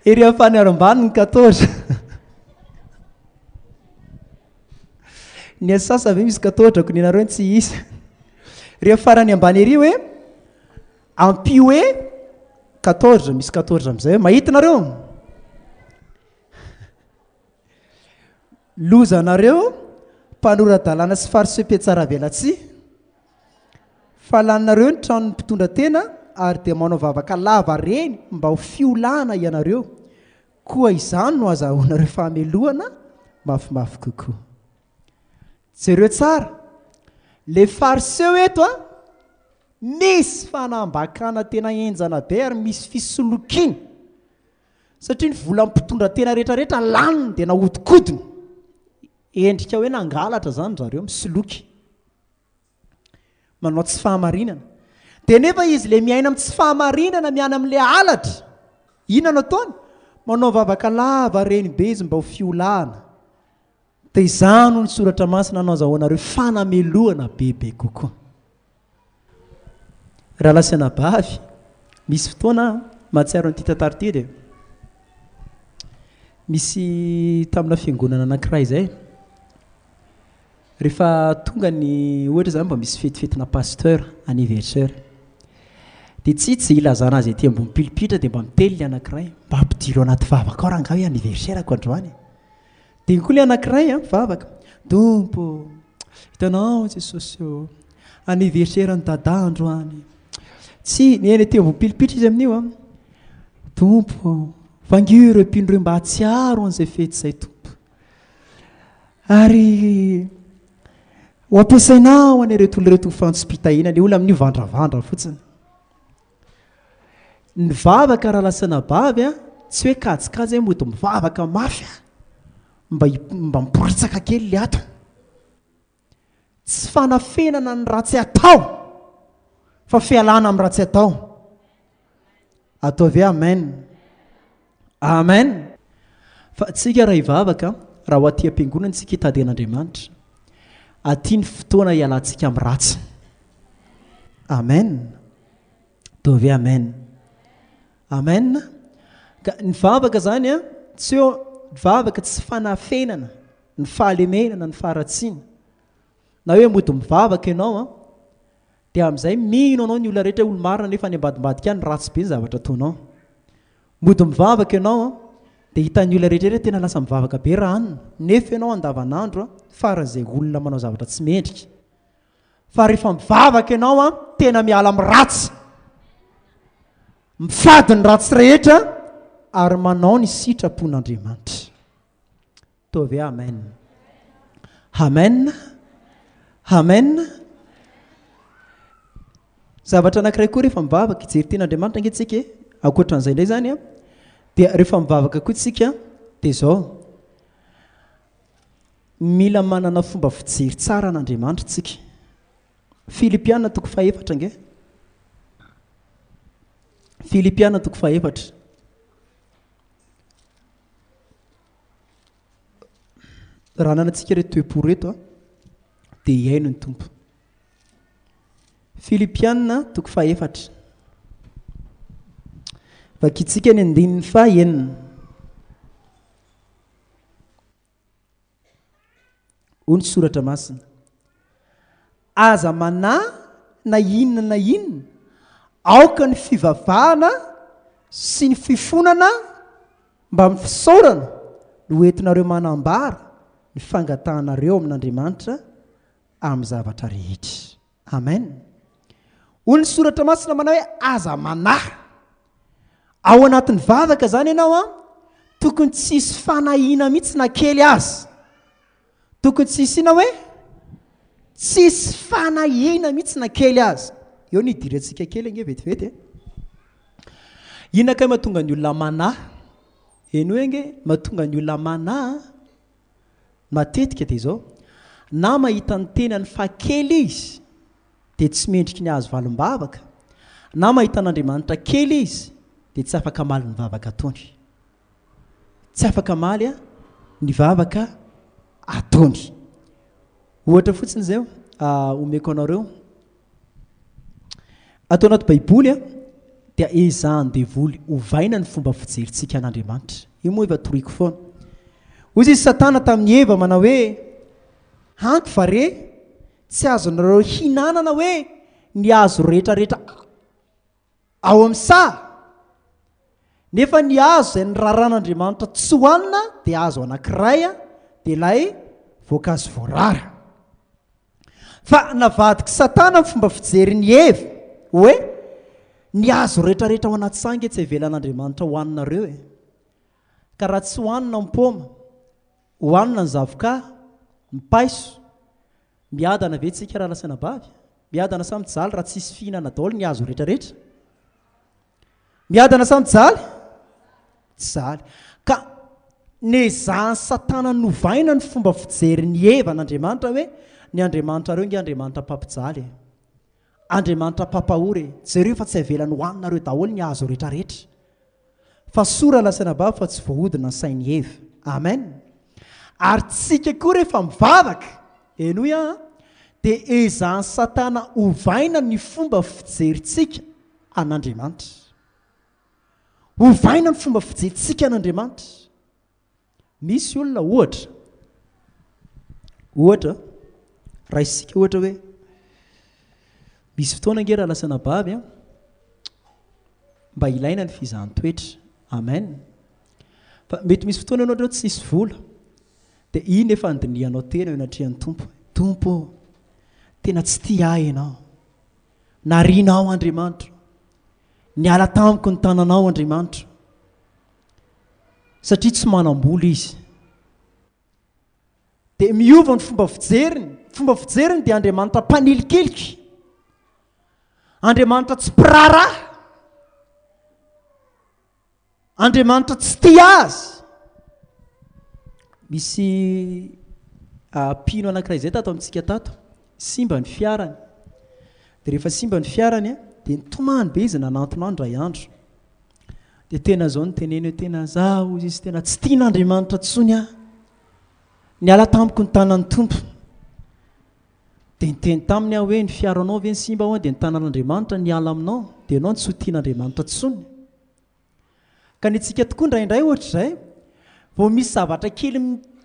ery afany arambany ny 14 ny asasa ve misy 14 ko ny nareo tsy isa ry afarany ambany ery hoe ampio hoe 14 misy 14 amizay mahita nareo loza nareo mpanoradalàna sy fariseo-petsara velatsy fa laninareo ny tranony mpitondra tena ary dia manao vavaka lava reny mba ho fiolana ianareo koa izany no azahoanareo fahamelohana mafimafy kokoa. Jereo tsara le fariseo eto misy fanambakana tena enjana be ary misy fisolokiny satria ny vola mpitondra tena rehetrarehetra laniny dia nahodikodiny endrika hoe nangalatra zany zareo misoloky manao tsy fahamarinana. Dia nefa izy le miaina amin'ny tsy fahamarinana miana amin'le alatra inona no ataony? Manao vavaka lava reny be izy mba ho fiolana. Dia izany ny soratra masina anao azahoanareo fanamelohana bebe kokoa. Raha lasana bavy misy fotoana mahatsiaro an'ity tantara ity dia misy tamina fiangonana anankiray zay rehefa tonga ny ohatra zany mba misy fetifetina pasteur anniversaire dia tsy ilazana azy ety ambony pilipitra dia mba mitely le anankiray mba ampidiro anaty vavaka ao raha nga hoe anniversaire ko androany. Dia koa le anankiray vavaka tompo hitanao Jesosy anniversaire ny dada androany tsy eny ety ambony pilipitra izy amin'io tompo vangiro mpindreo mba hatsiaro an'izay fety izay tompo ary ho ampiasainao an'ireto olo reto fantsipitahina le olona amin'io vandravandra fotsiny ny vavaka raha lasana bavy a tsy hoe kajikajy hoe mody mivavaka mafy mba miporitsaka kely le ato tsy fanafenana ny ratsy atao fa fialana amin'ny ratsy atao Ataovy amen amen fa tsika raha hivavaka raha ho aty am-piangonana tsika hitady an'Andriamanitra aty ny fotoana hialantsika amin'ny ratsy amen Ataovy amen amen ka ny vavaka zany a tsy hoe vavaka tsy fanafenana ny fahalemenana ny faharatsiana na hoe mody mivavaka ianao a dia amin'izay mino anao ny olona rehetra olo marina nefa any ambadimbadika any ratsy be ny zavatra ataonao mody mivavaka ianao a dia hitan'ny olona rehetra tena lasa mivavaka be raha anina nefa ianao andavanandro a faran'izay olona manao zavatra tsy mendrika fa rehefa mivavaka ianao a tena miala amin'ny ratsy mifady ny ratsy rehetra ary manao ny sitrapon'Andriamanitra Ataovy amen amen amen zavatra anankiray koa rehefa mivavaka hijery ten'Andriamanitra angetsika ankoatran'izay indray zany a dia rehefa mivavaka koa tsika dia izao mila manana fomba fijery tsara an'Andriamanitra tsika Filipiana 4 nge Filipiana 4 raha nanantsika reto toepo reto a dia hiaino ny tompo Filipiana 4 vakitsika ny 9 ony soratra masina aza manahy na inona aoka ny fivavahana sy ny fifonana mba mifisaorana no entinareo manambara ny fangatahanareo amin'Andriamanitra amin'ny zavatra rehetra amen ony soratra masina manao hoe aza manahy ao anatin'ny vavaka zany ianao a tokony tsisy fanahina mihitsy na kely azy tokony tsisy ina hoe tsisy fanahina mihitsy na kely azy eo ny idirantsika kely ange vetivety inona kay mahatonga ny olona manahy eny hoe nge mahatonga ny olona manahy matetika dia izao na mahita ny tenany fa kely izy dia tsy mendriky ny azo valim-bavaka na mahita n'Andriamanitra kely izy dia tsy afaka maly ny vavaka ataony tsy afaka maly a ny vavaka ataony ohatra fotsiny izay omeko anareo atao anaty baiboly a dia ezahan'ny devoly ovaina ny fomba fijeritsika an'Andriamanitra io moa efa toriko foana ozy izy Satana tamin'ny Eva manao hoe hanky fare tsy azonareo hinanana hoe ny azo rehetrarehetra ao amin'ny sa nefa ny azo izay ny raharan'Andriamanitra tsy hohanina dia azo anankiray a dia ilay voankazo voarara fa navadika Satana ny fomba fijery ny Eva hoe ny azo rehetrarehetra ao anaty sange tsy avelan'Andriamanitra hohaninareo ka raha tsy hohanina ny paoma hohanina ny zavoka ny paiso miadana ve tsika raha lasana bavy miadana samy jaly raha tsisy fihinana daholo ny azo rehetrarehetra miadana samy jaly tsy jaly ka nezahan'ny Satana novaina ny fomba fijery ny Eva n'Andriamanitra hoe ny Andriamanitra reo nge Andriamanitra papijale Andriamanitra papahory jereo fa tsy avelany hohaninareo daholo ny azo rehetrarehetra fa sora lasana bavy fa tsy voahodina ny sain'ny Eva amen ary tsika koa rehefa mivavaka enoy a dia ezahan'ny Satana ovaina ny fomba fijeritsika an'Andriamanitra ovaina ny fomba fijeritsika an'Andriamanitra misy olona ohatra raha isika ohatra hoe misy fotoana nge raha lasana bavy a mba ilaina ny fizahan-toetra amen fa mety misy fotoana ianao ohatra tsy isy vola dia iny efa andinianao tena eo anatrehan'ny tompo tena tsy tia ahy ianao narinao Andriamanitra niala tamiko ny tananao Andriamanitra satria tsy manam-bola izy dia miova ny fomba fijeriny dia Andriamanitra mpanilikiliky, Andriamanitra tsy mpirara, Andriamanitra tsy tia azy. Misy pino anankiray izay tato amintsika tato, simba ny fiarany, dia rehefa simba ny fiarany dia nitomany be izy nanantona andray andro, dia tena zao ny teneny hoe tena zaho izy tena tsy tian'Andriamanitra tsony aho, niala tamiko ny tanan'ny tompo. Dia niteny taminy aho hoe ny fiaranao ve ny simba ao dia ny tanan'Andriamanitra niala aminao, dia ianao tsy ho tian'Andriamanitra tsony. Ka ny tsika tokoa indraindray ohatr'izay vao misy zavatra kely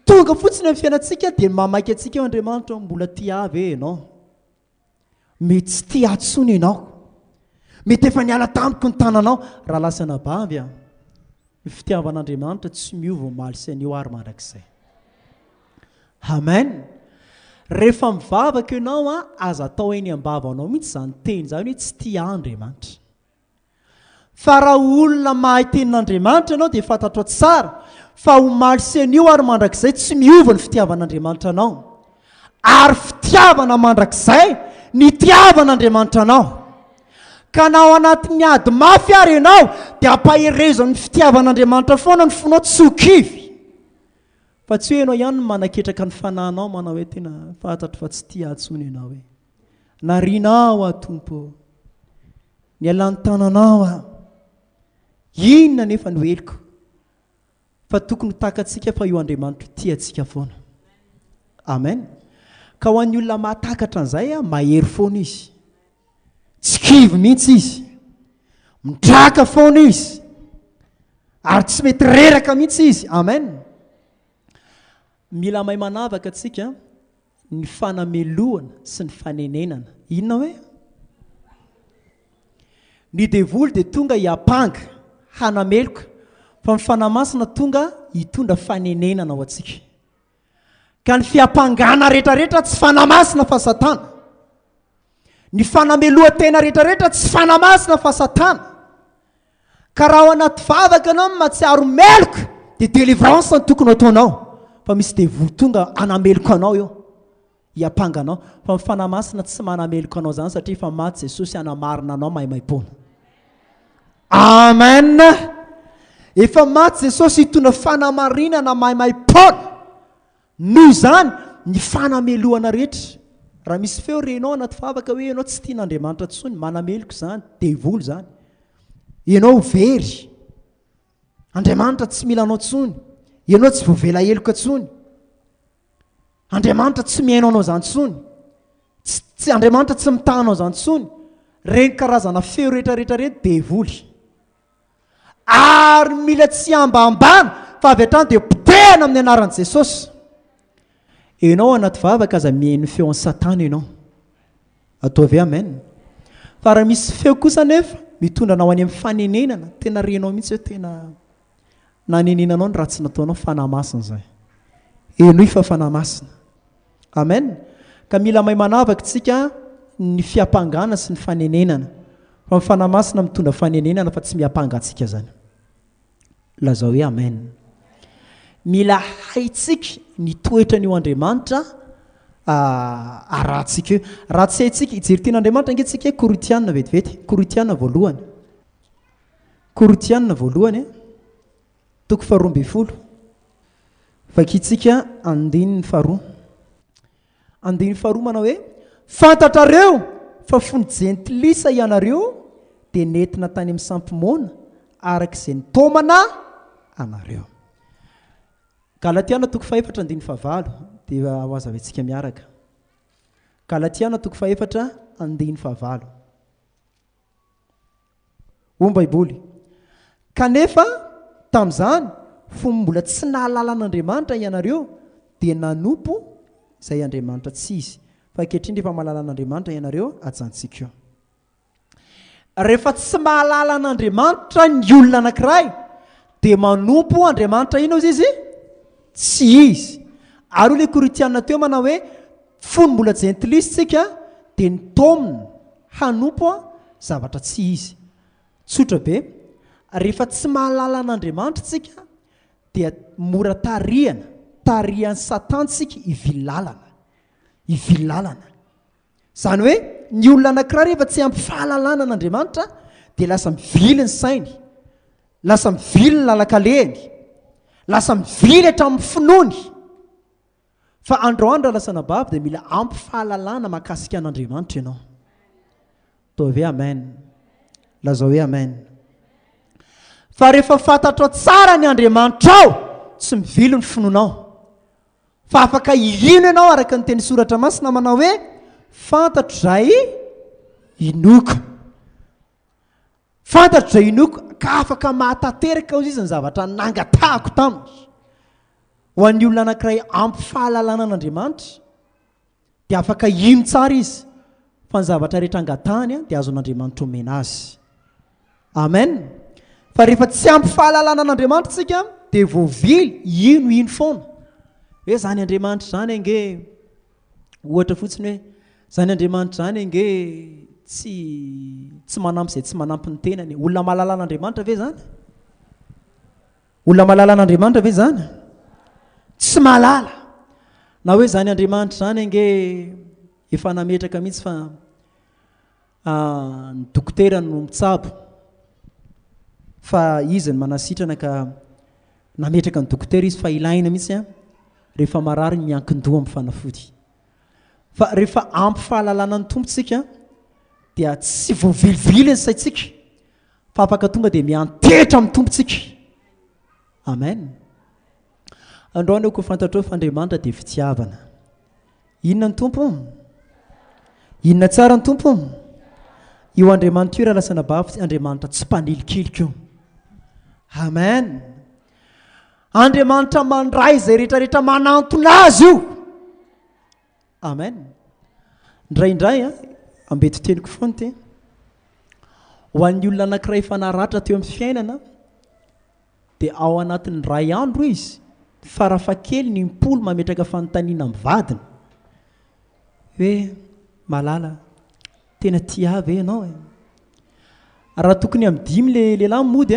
tonga fotsiny amin'ny fiainantsika dia mamaky antsika eo Andriamanitra mbola tia avy ianao, mety tsy tia atsony ianao, mety efa niala tamiko ny tananao. Raha lasa nabavy ny fitiavan'Andriamanitra tsy miova omaly sy anio ary mandrakizay. Amen. Rehefa mivavaka ianao aza atao eny am-bavanao mihitsy izany teny izany hoe tsy tia Andriamanitra. Fa raha olona mahay tenin'Andriamanitra ianao dia fantatro tsara fa omaly sy anio ary mandrakizay tsy miova ny fitiavan'Andriamanitra anao, ary fitiavana mandrakizay ny tiavan'Andriamanitra anao. Ka nao anatin'ny ady mafy ary ianao dia ampaherezan'ny fitiavan'Andriamanitra foana ny fonao tsokivy, fa tsy hoe ianao ihany no manaketraka ny fanahinao manao hoe tena fantatro fa tsy tia atsony ianao hoe narinao a tompo, nialan'ny tananao a, inona nefa no heliko. Fa tokony takatsika fa io Andriamanitra tia atsika foana. Amen. Ka ho an'ny olona mahatakatra an'izay mahery foana izy, tsy kivy mihitsy izy, mitraka foana izy, ary tsy mety reraka mihitsy izy. Amen. Mila mahay manavaka atsika ny fanameloana sy ny fanenenana. Inona hoe? Ny devoly dia tonga hiapanga hanameloka, fa ny fanamasina tonga hitondra fanenenana ao atsika. Ka ny fiapangana rehetrarehetra tsy fanamasina fa Satana, ny fanameloan-tena rehetrarehetra tsy fanamasina fa Satana. Ka raha ao anaty vavaka anao mahatsiaro meloka dia délivrance ny tokony ataonao, fa misy devoly tonga anameloka anao eo, hiapanga anao. Fa ny fanamasina tsy manameloka anao zany satria fa maty Jesosy anamarina anao maimai-pona. Amen. Efa maty Jesosy hitondra fanamarinana maimai-pona. Noho izany ny fanameloana rehetra. Raha misy feo renao anaty vavaka hoe ianao tsy tian'Andriamanitra tsony, manameloka zany, devoly zany. Ianao very, Andriamanitra tsy mila anao tsony, ianao tsy voavela heloka tsony, Andriamanitra tsy mihaino anao zany tsony, tsy Andriamanitra tsy mitahanao zany tsony. Reny karazana feo rehetrarehetra reny devoly. Ary mila tsy ambambana fa avy hatrany dia potehana amin'ny anaran'i Jesosy. Ianao anaty vavaka aza mihaino feo an'i Satana ianao. Ataovy amen. Fa raha misy feo kosa nefa mitondra anao any amin'ny fanenenana, tena renao mihitsy hoe tena nanenenanao ny raha tsy nataonao, fanamasina izay. Enoy fa fanamasina. Amen. Ka mila mahay manavaka tsika ny fiapangana sy ny fanenenana. Fa ny fanamasina mitondra fanenenana fa tsy miapanga antsika zany. Lazao hoe amen. Mila haitsika ny toetra ny Andriamanitra arahantsika eo. Raha tsy haitsika hijery tenin'Andriamanitra angesika Korintiana vetivety. Korintiana voalohany. Korintiana voalohany toko 12. Vakitsika andininy faharoa. Andininy faharoa manao hoe fantatrareo fa fony jentilisa ianareo dia nentina tany amin'ny sampimona arak'izay nitomana anareo. Galatiana toko 4:15 dia ho aza avetsika miaraka. Galatiana toko 4:15. Ho baiboly. Kanefa tamin'izany fomba mbola tsy nahalala an'Andriamanitra ianareo dia nanompo izay Andriamanitra tsy izy. Fa ankehitriny rehefa mahalala an'Andriamanitra ianareo ajantsika eo. Rehefa tsy mahalala an'Andriamanitra ny olona anankiray dia manompo Andriamanitra ino izy? Tsy izy. Ary ilay Korintiana teo manao hoe fony mbola jentilista dia nitomina hanompo zavatra tsy izy. Tsotra be. Rehefa tsy mahalala an'Andriamanitra tsika dia mora tarihana tarihan'ny satantsika ivilalana. Zany hoe ny olona anankiray rehefa tsy ampy fahalalana an'Andriamanitra dia lasa mivily ny sainy, lasa mivily ny lalakalehany, lasa mivily hatramin'ny finoany. Fa androandro lasana bavy dia mila ampy fahalalana mahakasika an'Andriamanitra ianao. Atao hoe amen. Lazao hoe amen. Fa rehefa fantatrao tsara ny Andriamanitra ao, tsy mivily ny finoanao. Fa afaka ihino ianao araka ny teny soratra masina manao hoe fantatro izay inoko. Fantatro izay inoko ka afaka mahatateraka ao izy ny zavatra nangatahako taminy. Ho an'ny olona anankiray ampy fahalalana an'Andriamanitra dia afaka ino tsara izy fa ny zavatra rehetra angatahany dia azon'Andriamanitra omena azy. Amen. Fa rehefa tsy ampy fahalalana an'Andriamanitra tsika dia voavily ino foana. Hoe zany Andriamanitra zany ange ohatra fotsiny hoe zany Andriamanitra zany ange tsy manampy izay tsy manampy ny tenany. Olona mahalala an'Andriamanitra ve zany? Olona mahalala an'Andriamanitra ve zany? Tsy malala. Na hoe zany Andriamanitra zany ange efa nametraka mihitsy fa ny dokotera no mitsabo. Fa izy ny manasitrana ka nametraka ny dokotera izy fa ilaina mihitsy rehefa marary miankin-doha amin'ny fanafody. Fa rehefa ampy fahalalana ny tompontsika dia tsy voavilivily ny saintsika fa afaka tonga dia miantetra amin'ny tompontsika. Amen. Androany ko fantatrao fa Andriamanitra dia fitiavana. Inona ny tompo? Inona tsara ny tompo? Io Andriamanitra io raha lasana bavy Andriamanitra tsy mpanilikilika. Amen. Andriamanitra mandray izay rehetrarehetra manantona azy io. Amen. Indraindray ambeto teniko foana te ho an'ny olona anankiray efa naratra teo amin'ny fiainana dia ao anatin'ny ray andro izy farafakely ny impolo mametraka fanontaniana amin'ny vadiny hoe malala tena tiavy ianao raha tokony amin'ny 10 lehilahy mody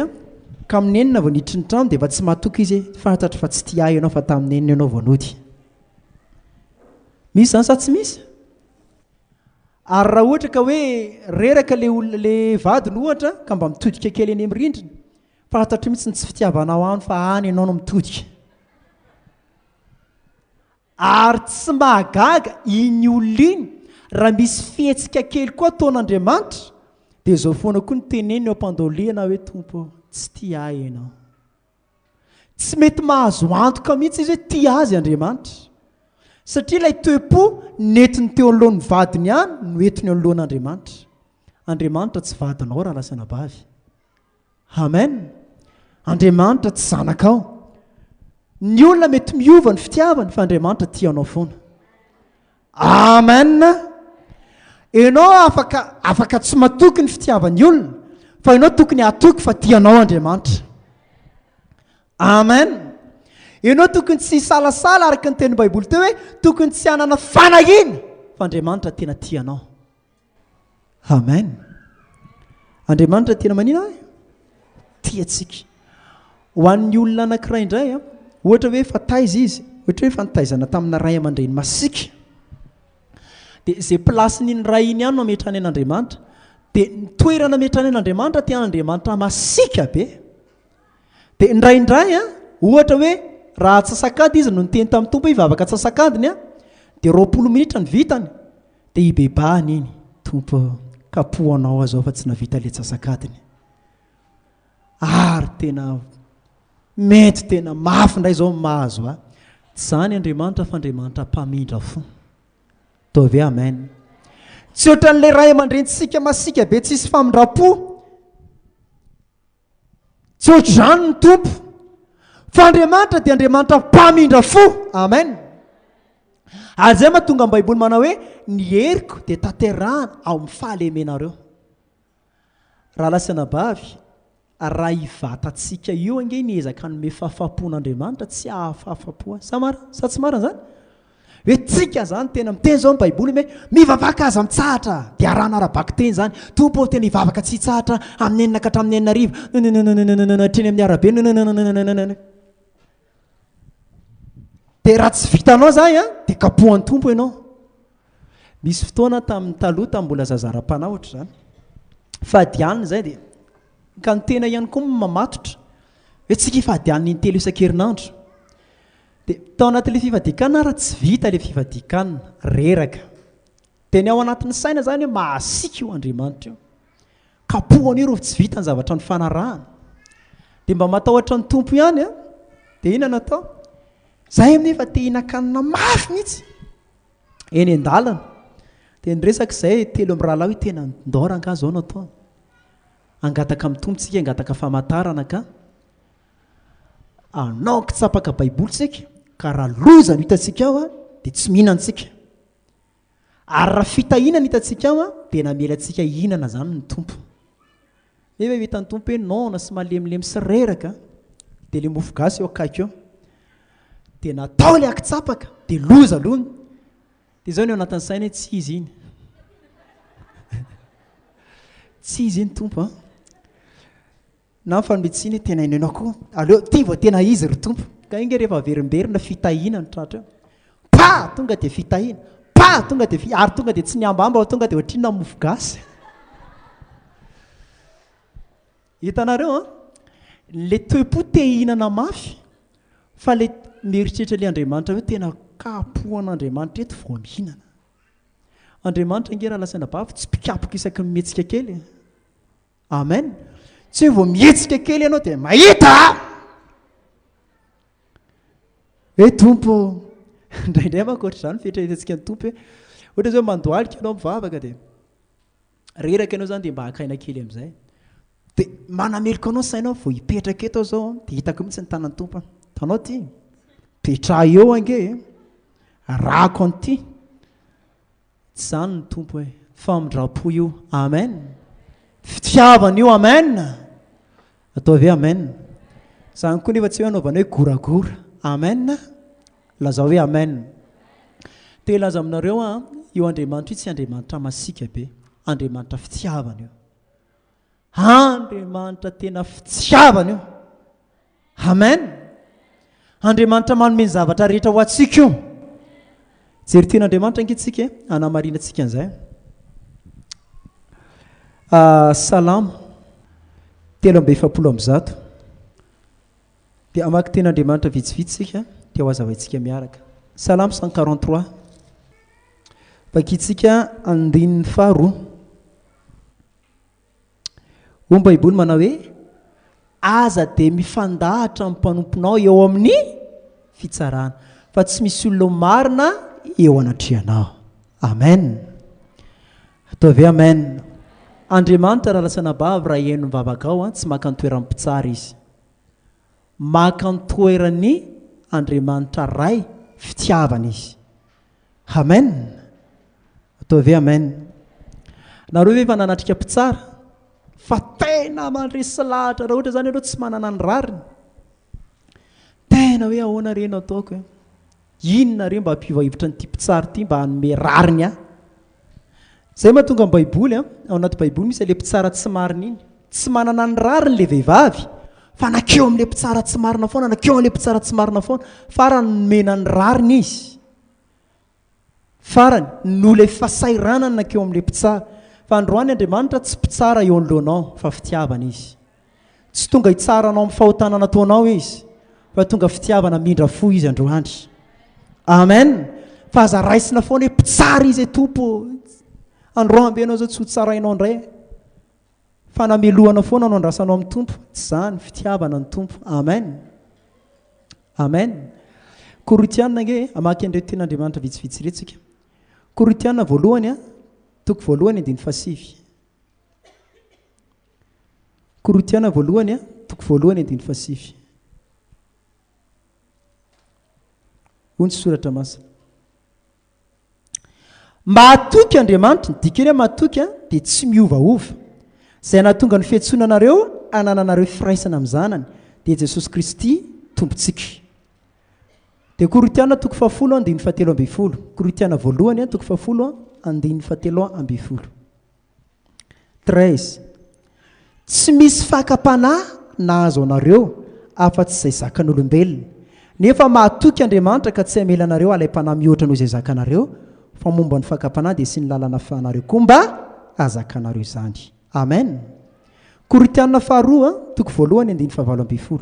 ka amin'ny enina vao niditry ny trano dia efa tsy mahatoky izy fantatro fa tsy tia ianao fa tamin'ny enina ianao vao nody. Misy zany sa tsy misy? Ary raha ohatra ka hoe reraka le olona le vadiny ohatra ka mba mitodika kely eny amin'ny rindrina fantatro mihitsy tsy fitiavanao any fa any ianao no mitodika. Ary tsy mahagaga iny olona iny raha misy fihetsika kely koa ataon'Andriamanitra dia izao foana koa ny teneny eo am-pandolena hoe tompo tsy tia ahy ianao. Tsy mety mahazo antoka mihitsy izy hoe tia azy Andriamanitra satria ilay toe-po netiny teo alohan'ny vadiny ihany no entiny eo alohan'Andriamanitra. Andriamanitra tsy vadinao raha lasana bavy. Amen. Andriamanitra tsy zanakao. Ny olona mety miova ny fitiavany fa Andriamanitra tianao foana. Amen. Ianao afaka tsy matoky ny fitiavan'ny olona fa ianao tokony hatoky fa tianao Andriamanitra. Amen. Ianao tokony tsy salasala araka ny teny baiboly teo hoe tokony tsy hanana fanahiana fa Andriamanitra tena tianao. Amen. Andriamanitra tena manina tiatsika. Ho an'ny olona anankiray indray ohatra hoe fataiza izy ohatra hoe fantaizana tamina ray aman-dreny masika dia izay plasin'iny ray iny ihany no ametrany an'Andriamanitra dia ny toerana ametrany an'Andriamanitra tian'Andriamanitra masika be. Dia indraindray ohatra hoe raha atsasakady izy no niteny tamin'ny tompo hoe vavaka atsasakadiny dia 20 minitra ny vitany dia ibebahany iny tompo kapohanao azao fa tsy navita le atsasakadiny. Ary tena mety tena mafy indray izao mahazo tsy zany Andriamanitra fa Andriamanitra mpamindra fo. Ataovy amen. Tsy ohatran'ilay ray aman-drentsika masika be tsisy famindram-po. Tsy ohatr' izany ny tompo fa Andriamanitra dia Andriamanitra mpamindra fo. Amen. Ary izay mahatonga ny baiboly manao hoe ny heriko dia tanterahana ao amin'ny fahalemenareo. Raha lasana bavy raha ivatatsika io ange niezaka hanome fahafapon'Andriamanitra tsy hahafahafapo sa tsy marina zany hoe tsika zany tena miteny zao ny baiboly hoe mivavaka aza mitsahatra dia arahana arabaky teny zany tompo tena hivavaka tsy hitsahatra amin'ny enina ka hatramin'ny enina arivo hatreny amin'ny arabe dia raha tsy vitanao zay a dia kapohan'ny tompo ianao. Misy fotoana tamin'ny taloha mbola zazara-panahotra zany fahadianina zay dia ka ny tena ihany koa mamatotra hoe tsika ifahadianina intelo isan-kerinandro dia tao anatin'ilay fifadikanana raha tsy vita ilay fifadikanana reraka dia ny ao anatin'ny saina zany hoe mahasika io Andriamanitra io kapohana io rehefa tsy vita ny zavatra ny fanarahana dia mba matahotra ny tompo ihany a dia inona natao zahay nefa te hinan-kanina mafy mihitsy eny an-dalana dia nyresaka izay telo amin'ny rahalahy hoe tena ndao rangahy zao natao angataka amin'ny tompo tsika angataka famantarana ka anao kitsapaka baiboly tsika ka raha loza no hitantsika ao a dia tsy mihinantsika ary raha fitahinana hitantsika ao a dia namelantsika hinana zany ny tompo nefa hitan'ny tompo hoe nona sy malemilemy sy reraka dia ilay mofo gasy eo akaiky eo dia natao ilay akitsapaka dia loza aloha dia zao ny eo anatin'ny saina hoe tsy izy iny tsy izy iny tompo a na fanometsiny hoe tena inenao koa aleo ty vao tena izy ry tompo ka inge rehefa averimberina fitahina ny tratra pa tonga dia fitahina pa tonga dia ary tonga dia tsy niambamba tonga dia ohatrinona mofo gasy hitanareo a le toepo te hinana mafy fa le mieritreritra le Andriamanitra hoe tena kapohan'Andriamanitra eto vao mihinana Andriamanitra nge raha lasaina bavy tsy pikapoka isaky mihetsika kely amen tsy hoe vao mihetsika kely ianao dia mahita hoe tompo indraindray manko ohatr'izany fieritreretantsika ny tompo hoe ohatra zao mandoalika ianao mivavaka dia reraka ianao zany dia mba hakaina kely amin'izay dia manameloko anao sainao vao hipetraka eto zao dia hitako mihitsy ny tanan'ny tompo tanao ty petra eo ange rako an'ity tsy zany ny tompo hoe famindrapo io amen fitiavana io amen Ataovy hoe amen zany koa nefa tsy hoe anaovana hoe goragora amen lazao hoe amen te laza aminareo a io Andriamanitra io tsy Andriamanitra masika be Andriamanitra fitiavana io Andriamanitra tena fitiavana io amen Andriamanitra manome ny zavatra rehetra ho atsika io jery tian'Andriamanitra ankehtsika anamarina antsika an'izay salamo 3:100 dia amaky ten'Andriamanitra vitsivitsika dia ho azavaintsika miaraka salamo 143 vakitsika 9:2 ho baiboly manao hoe aza dia mifandahatra amin'ny mpanomponao eo amin'ny fitsarana fa tsy misy olona marina eo anatrehanao amen Ataovy amen Andriamanitra raha lasana bavy raha heno mivavaka ao tsy maka ny toeran'ny mpitsara izy maka ny toeran'ny Andriamanitra ray fitiavana izy amen Ataovy amen nareo hoe efa nanatrika mpitsara fa tena mandresy lahatra raha ohatra zany ianao tsy manana ny rariny tena hoe ahoana reny ataoko inona re mba hampivahivitra nyty mpitsara ty mba hanome rariny a zay mahatonga ny baiboly ao anaty baiboly misy le mpitsara tsy marina iny tsy manana ny rariny le vehivavy fa nakeo amin'le mpitsara tsy marina foana nakeo amin'le mpitsara tsy marina foana farany nomena ny rariny izy farany no le fasairanany nakeo amin'le mpitsara fa androany Andriamanitra tsy mpitsara eo anoloanao fa fitiavana izy tsy tonga hitsaranao amin'ny fahotanana ataonao izy fa tonga fitiavana mindra fo izy androany amen fa aza raisina foana hoe mpitsara izy tompo androambe anao zao tsy ho tsarainao indray fa namelohana foana no andrasanao amin'ny tompo tsy zany fitiavana ny tompo amen amen Korintiana nge amaky an'ireo ten'Andriamanitra vitsivitsy iretsika Korintiana voalohany toko voalohany 7 Korintiana voalohany toko voalohany 7 ony soratra masina mahatoky Andriamanitra dikany mahatoky dia tsy miovaova zay nahatonga ny fiantsonanareo anananareo firaisana amin'ny zanany dia Jesosy Kristy tompontsika dia Korintiana toko 10:17 Korintiana voalohany toko 10:17 13 tsy misy fakapanahy nahazo anareo afa-tsy izay zakan'olombelona nefa mahatoky Andriamanitra ka tsy hamelanareo alay-panahy mihoatra noho izay zakanareo fa momba ny fakapanahy dia sy ny lalana fahanareo koa mba azakanareo izany. Amen. Korintianina faharoa toko voalohany 1:7.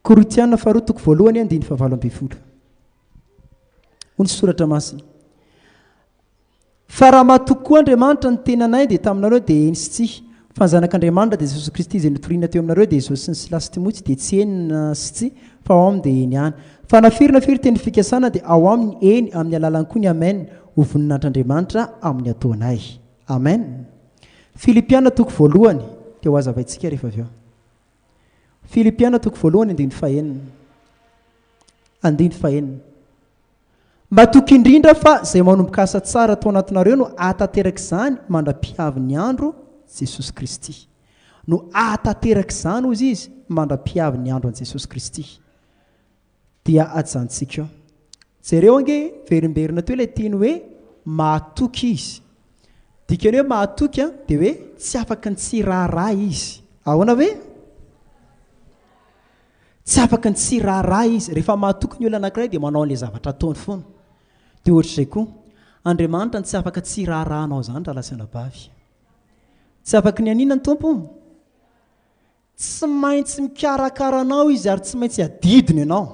Korintianina faharoa toko voalohany 1:7. Ony soratra masina. Fa raha mahatoky koa Andriamanitra ny tenanay dia taminareo dia eny sy tsy fa ny zanak'Andriamanitra dia Jesosy Kristy izay notoriana teo aminareo dia Jesosy sy ny Silasy Timoty dia tsy eny sy tsy fa ao aminy dia eny ihany. Fa nafiry teny fikasana dia ao aminy eny amin'ny alalany koa ny amen ho voninahitran'Andriamanitra amin'ny ataonay. Amen. Filipiana toko voalohany dia ho azavaintsika rehefa avy eo. Filipiana toko voalohany 1:9. Matoky indrindra fa izay manomboka asa tsara tao anatinareo no atateraka izany mandra-piavy ny andro Jesosy Kristy. No atateraka izany ozy izy mandra-piavy ny andro an Jesosy Kristy. Dia ajantsika eo. Jereo ange verimberina teo ilay teny hoe mahatoky izy. Dikany hoe mahatoky dia hoe tsy afaka ny tsiraharaha izy. Ahoana hoe? Tsy afaka ny tsiraharaha izy. Rehefa mahatoky ny olona anankiray dia manao an'ilay zavatra ataony foana. Dia ohatr'izay koa Andriamanitra ny tsy afaka tsiraharahanao izany raha lasana bavy. Tsy afaka ny anina ny tompo. Tsy maintsy mikarakara anao izy ary tsy maintsy adidiny ianao.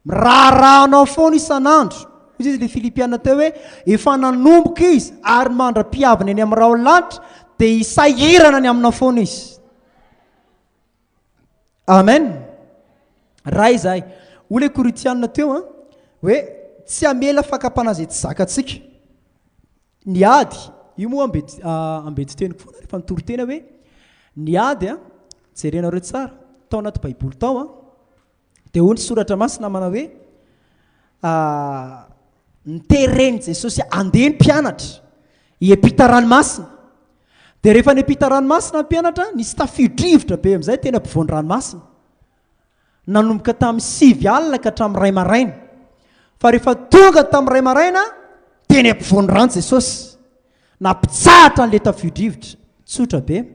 Miraharahanao foana isan'andro. Izy ilay Filipiana teo hoe efa nanomboka izy ary mandra-piaviny any amin'ny raolanitra dia isahirana ny aminao foana izy. Amen. Raha izay olay Korintianina teo hoe tsy hamela fakapana izay tsy zakantsika. Ny ady io moa ambety teniko foana rehefa mitory tena hoe ny ady jerenareo tsara tao anaty baiboly tao dia hoy ny soratra masina manao hoe nitereny Jesosy andeha ny mpianatra hiampita ranomasina. Dia rehefa niampita ranomasina ny mpianatra nisy tafio-drivotra be amin'izay tena ampovoan'ny ranomasina. Nanomboka tamin'ny 7 alina ka hatramin'ny 2 maraina. Fa rehefa tonga tamin'ny 2 maraina teny ampovoan'ny rano Jesosy. Nampitsahatra n'ilay tafio-drivotra. Tsotra be.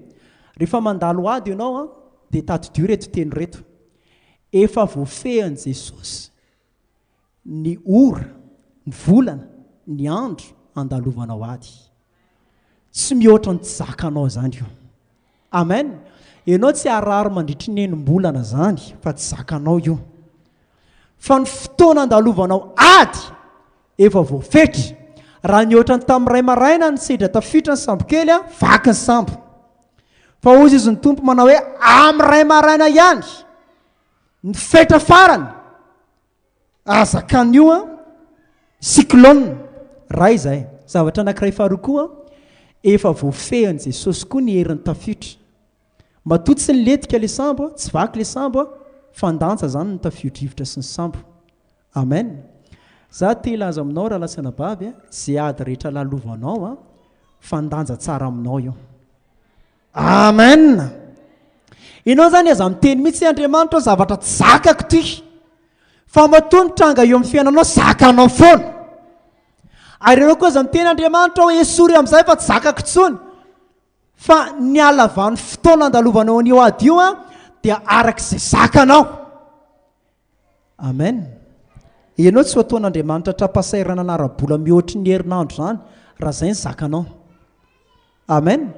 Rehefa mandalo ady ianao dia tadidio reto teny reto. Efa voafehan'i Jesosy ny ora, ny volana, ny andro andalovanao ady. Tsy mihoatra ny tsy zakanao izany io. Amen. Ianao tsy harary mandritry ny enim-bolana izany fa tsy zakanao io. Fa ny fotoana andalovanao ady efa voafetra. Raha nihoatra ny tamin'ny 2 maraina ny sedra tafitra ny sambo kely vaky ny sambo. Fa ozy izy ny tompo manao hoe amin'ny 2 maraina ihany ny fetra farany azakan'io cyclone. Raha izay zavatra anankiray faharoa koa efa voafehan'i Jesosy koa ny herin'ny tafitra. Matoa tsy niletika ilay sambo, tsy vaky ilay sambo, fandantsa izany ny tafio-drivotra sy ny sambo. Amen. Za te hilaza aminao raha lasana bavy izay ady rehetra lalovanao fandanja tsara aminao io. Amen. Ianao zany aza miteny mihitsy Andriamanitra zavatra tsy zakako ty. Fa matoa mitranga eo amin'ny fiainanao zakanao foana. Ary ianao koa aza miteny Andriamanitra hoe esory amin'izay fa tsy zakako intsony. Fa ny alavan'ny fotoana andalovanao an'io ady io dia arak'izay zakanao. Amen. Ianao tsy ho ataon'Andriamanitra trapasairana anara-bola mihoatry ny herinandro zany raha izay ny zakanao. Amen.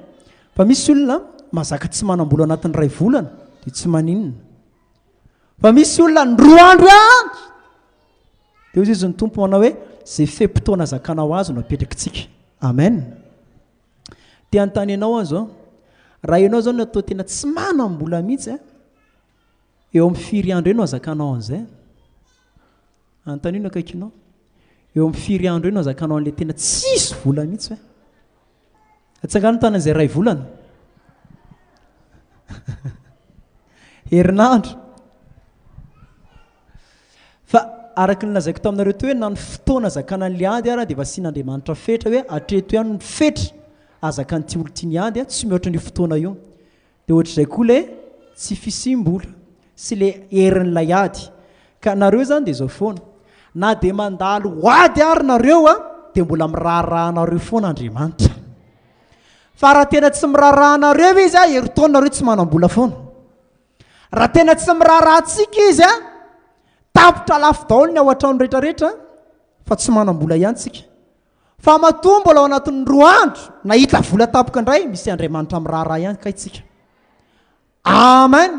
Fa misy olona mahazaka tsy manam-bola anatin'ny 2 volana dia tsy maninona. Fa misy olona ny 2 andro ihany dia hoy izy ny tompo manao hoe izay fe-potoana zakanao azy no apetrakintsika. Amen. Dia anontany ianao azo raha ianao zao no atao tena tsy manam-bola mihitsy eo amin'ny 4 andro eo no azakanao an'izay. Anontany ino akaikinao eo amin'ny 4 andro eo no azakanao an'ilay tena tsisy vola mihitsy atsangano tany an'izay 2 volana herinandro. Fa araka ny lazaiko taminareo teo hoe na ny fotoana zakana an'ilay ady ary dia vasian'Andriamanitra fetra hoe hatreto ihany ny fetra azaka n'ity olo ity ny ady tsy mihoatra ny fotoana io. Dia ohatr'izay koa ilay tsy fisim-bola sy ilay herin'ilay ady. Ka nareo zany dia izao foana na dia mandalo ady ary nareo dia mbola miraharahanareo foana Andriamanitra. Fa raha tena tsy miraharahanareo izy herintaonareo tsy manam-bola foana. raha tena tsy miraharahantsika izy a tapotra lafo daolo ny ao an-trano rehetrarehetra fa tsy manam-bola ihany tsika fa matoa mbola ao anatin'ny 2 andro nahita vola tapoka indray misy Andriamanitra miraharaha ihany ka itsika. Amen.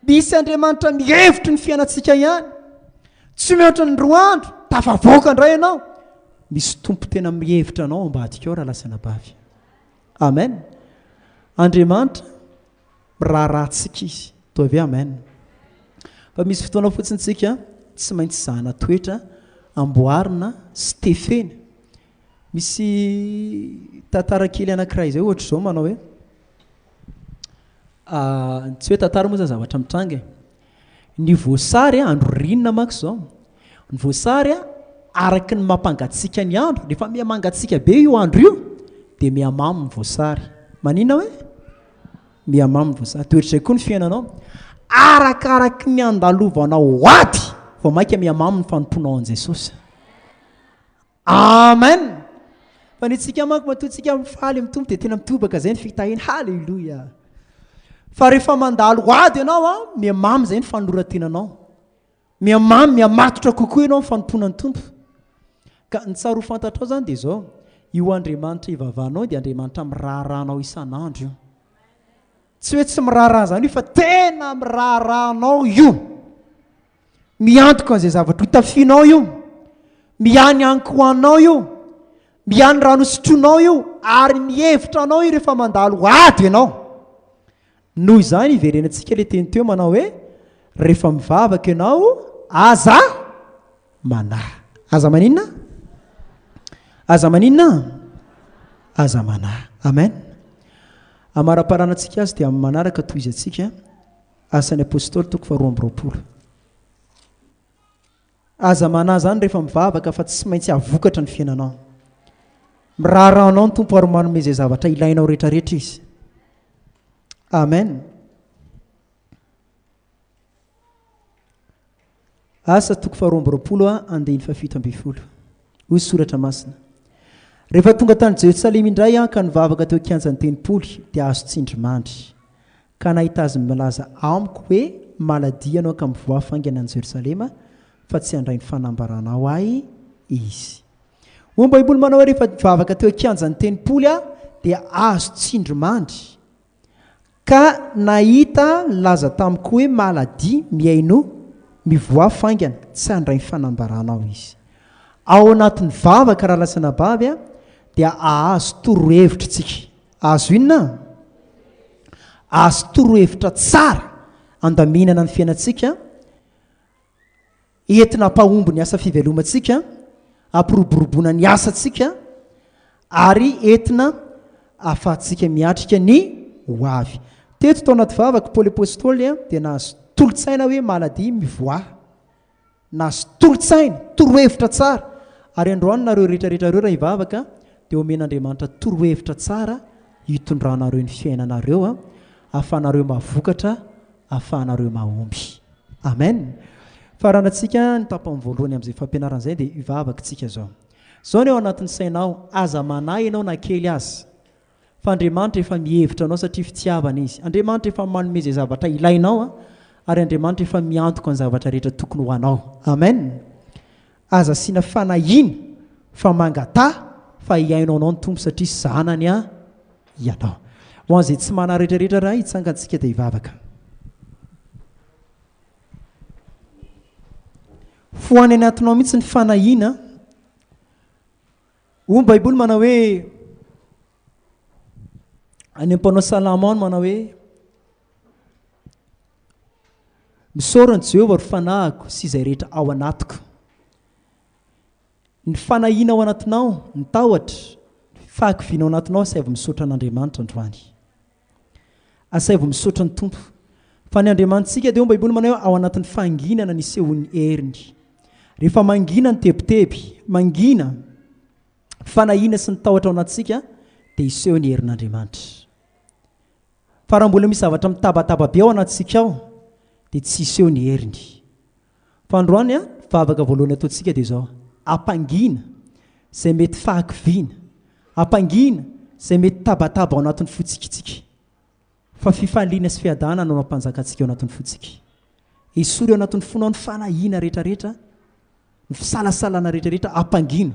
Misy Andriamanitra mihevitry ny fiainantsika ihany. Tsy mihoatra ny 2 andro tafavoaka indray ianao, misy tompo tena mihevitra anao ambadika ao raha lasana bavy. Amen. Andriamanitra miraharahantsika izy. Ataovy amen. Fa misy fotoana fotsiny tsika tsy maintsy zahana toetra amboarina sy tefena. Misy tantara kely anankiray izay ohatra izao manao hoe tsy hoe tantara moa zany zavatra mitranga. Ny voasary andro rinina mako izao. Ny voasary araky ny mampangatsiaka ny andro, rehefa mihamangatsiaka be io andro io dia mihamamy ny voasary. Manina hoe mihamamy ny voasary. Toetr'izay koa ny fiainanao. Arakaraky ny andalovanao aty vao maika mihamamy ny fanomponao an' Jesosy. Amen. Fa ny tsika manko matoantsika mifaly amin'ny tompo dia tena mitobaka izay ny fitahiny. Halleluia. Fa rehefa mandalo ady ianao mihamamy izay ny fanoratenanao. Mihamamy mihamatotra kokoa ianao ny fanomponan'ny tompo. Ka ny tsara ho fantatrao izany dia izao, io Andriamanitra ivavahanao dia Andriamanitra miraharahanao isan'andro io. Tsy hoe tsy miraharaha izany io fa tena miraharahanao io. Miantoka an'izay zavatra hotafianao io, mihany ankoanao io, mihany rano sotroinao io, ary mihevitra anao io rehefa mandalo ady ianao. Noho izany iverenantsika ilay teny teo manao hoe rehefa mivavaka ianao aza manahy. Aza maninona? Aza maninona? Aza manahy. Amen. Amara-paranantsika azy dia amin'ny manaraka toy izy antsika asan'ny apôstôly 2:20. Aza manahy zany rehefa mivavaka fa tsy maintsy avokatra ny fiainanao. Miraharahanao ny tompo ary manome izay zavatra ilainao rehetrarehetra izy. Amen. Asa 2:20 andehany 7:70. Hoy soratra masina. Rehefa tonga tany Jerusalema indray ka nivavaka teo kianjan'ny tenipoly dia azo tsindrimandry. Ka nahita azy milaza amiko hoe malady ianao ka mivoafy aingana any Jerusalema fa tsy handray ny fanambaranao ahy izy. Hoy ny baiboly manao hoe rehefa nivavaka teo kianjan'ny tenipoly dia azo tsindrimandry. Ka nahita laza tamiko hoe malady miaino mivoafy aingana tsy handray ny fanambaranao izy. Ao anatin'ny vavaka raha lasana bavy dia ahazo torohevitra tsika. Azo inona? Azo torohevitra tsara andaminana ny fiainantsika, entina ampahomby ny asa fivelomantsika, ampiroboroboana ny asantsika, ary entina ahafahantsika miatrika ny ho avy. Teto tao anaty vavaka Paoly apôstôly dia nahazo tolotsaina hoe malady mivoa. Nahazo tolotsaina, torohevitra tsara. Ary androany nareo rehetrarehetra ireo raha hivavaka dia omen'Andriamanitra torohevitra tsara hitondranareo ny fiainanareo, ahafahanareo mavokatra, ahafahanareo mahomby. Amen. Faranantsika ny tapany voalohany amin'izay fampianaran'izay dia hivavaka tsika zao. Zao ny ao anatin'ny sainao, aza manahy ianao na kely azy. Fa Andriamanitra efa mihevitra anao satria fitiavana izy. Andriamanitra efa manome izay zavatra ilainao, ary Andriamanitra efa miantoka ny zavatra rehetra tokony ho anao. Amen. Aza asiana fanahiana fa mangatà fa hiainao anao ny tompo satria zanany ianao. Ho an'izay tsy mana rehetrarehetra raha hitsangantsika dia hivavaka. Foany anatinao mihitsy ny fanahiana. Hoy ny baiboly manao hoe any am-panao Salama any manao hoe misaorana Jehovah ry fanahiko sy izay rehetra ao anatiko. Ny fanahiana ao anatinao, ny tahotra, fahakiviana ao anatinao asay vao misaotra an'Andriamanitra androany. Asay vao misaotra ny tompo. Fa ny Andriamanitsika dia ny baiboly manao ao anatin'ny fanginana ny sehon'ny heriny. Rehefa mangina ny tebiteby, mangina fanahiana sy ny tahotra ao anatsika dia iseho ny herin'Andriamanitra. Fa raha mbola misy zavatra mitabataba be ao anatsika ao dia tsy iseho ny heriny. Fa androany vavaka voalohany ataontsika dia izao: ampangina izay mety fahakiviana, ampangina izay mety tabataba ao anatin'ny fotsikitsika. fa fifaliana sy fiadana anao nampanjakantsika eo anatin'ny fotsika. Isory eo anatin'ny fonao ny fanahina rehetrarehetra, ny fisalasalana rehetrarehetra ampangino.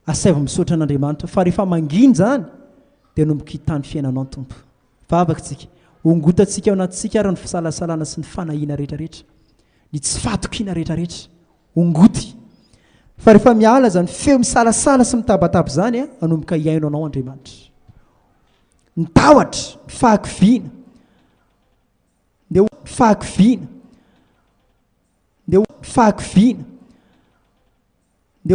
Asaiva misaotra an'Andriamanitra fa rehefa mangino zany dia nomboka hitany fiainanao ny tompo. Vavakantsika, ongotantsika ao anatintsika ary ny fisalasalana sy ny fanahina rehetrarehetra, ny tsy fatokina rehetrarehetra, ongoty. Fa rehefa miala zany feo misalasala sy mitabataba zany anomboka hiaino anao Andriamanitra. Ny tahotra, fahakiviana, dia fahakiviana, dia fahakiviana.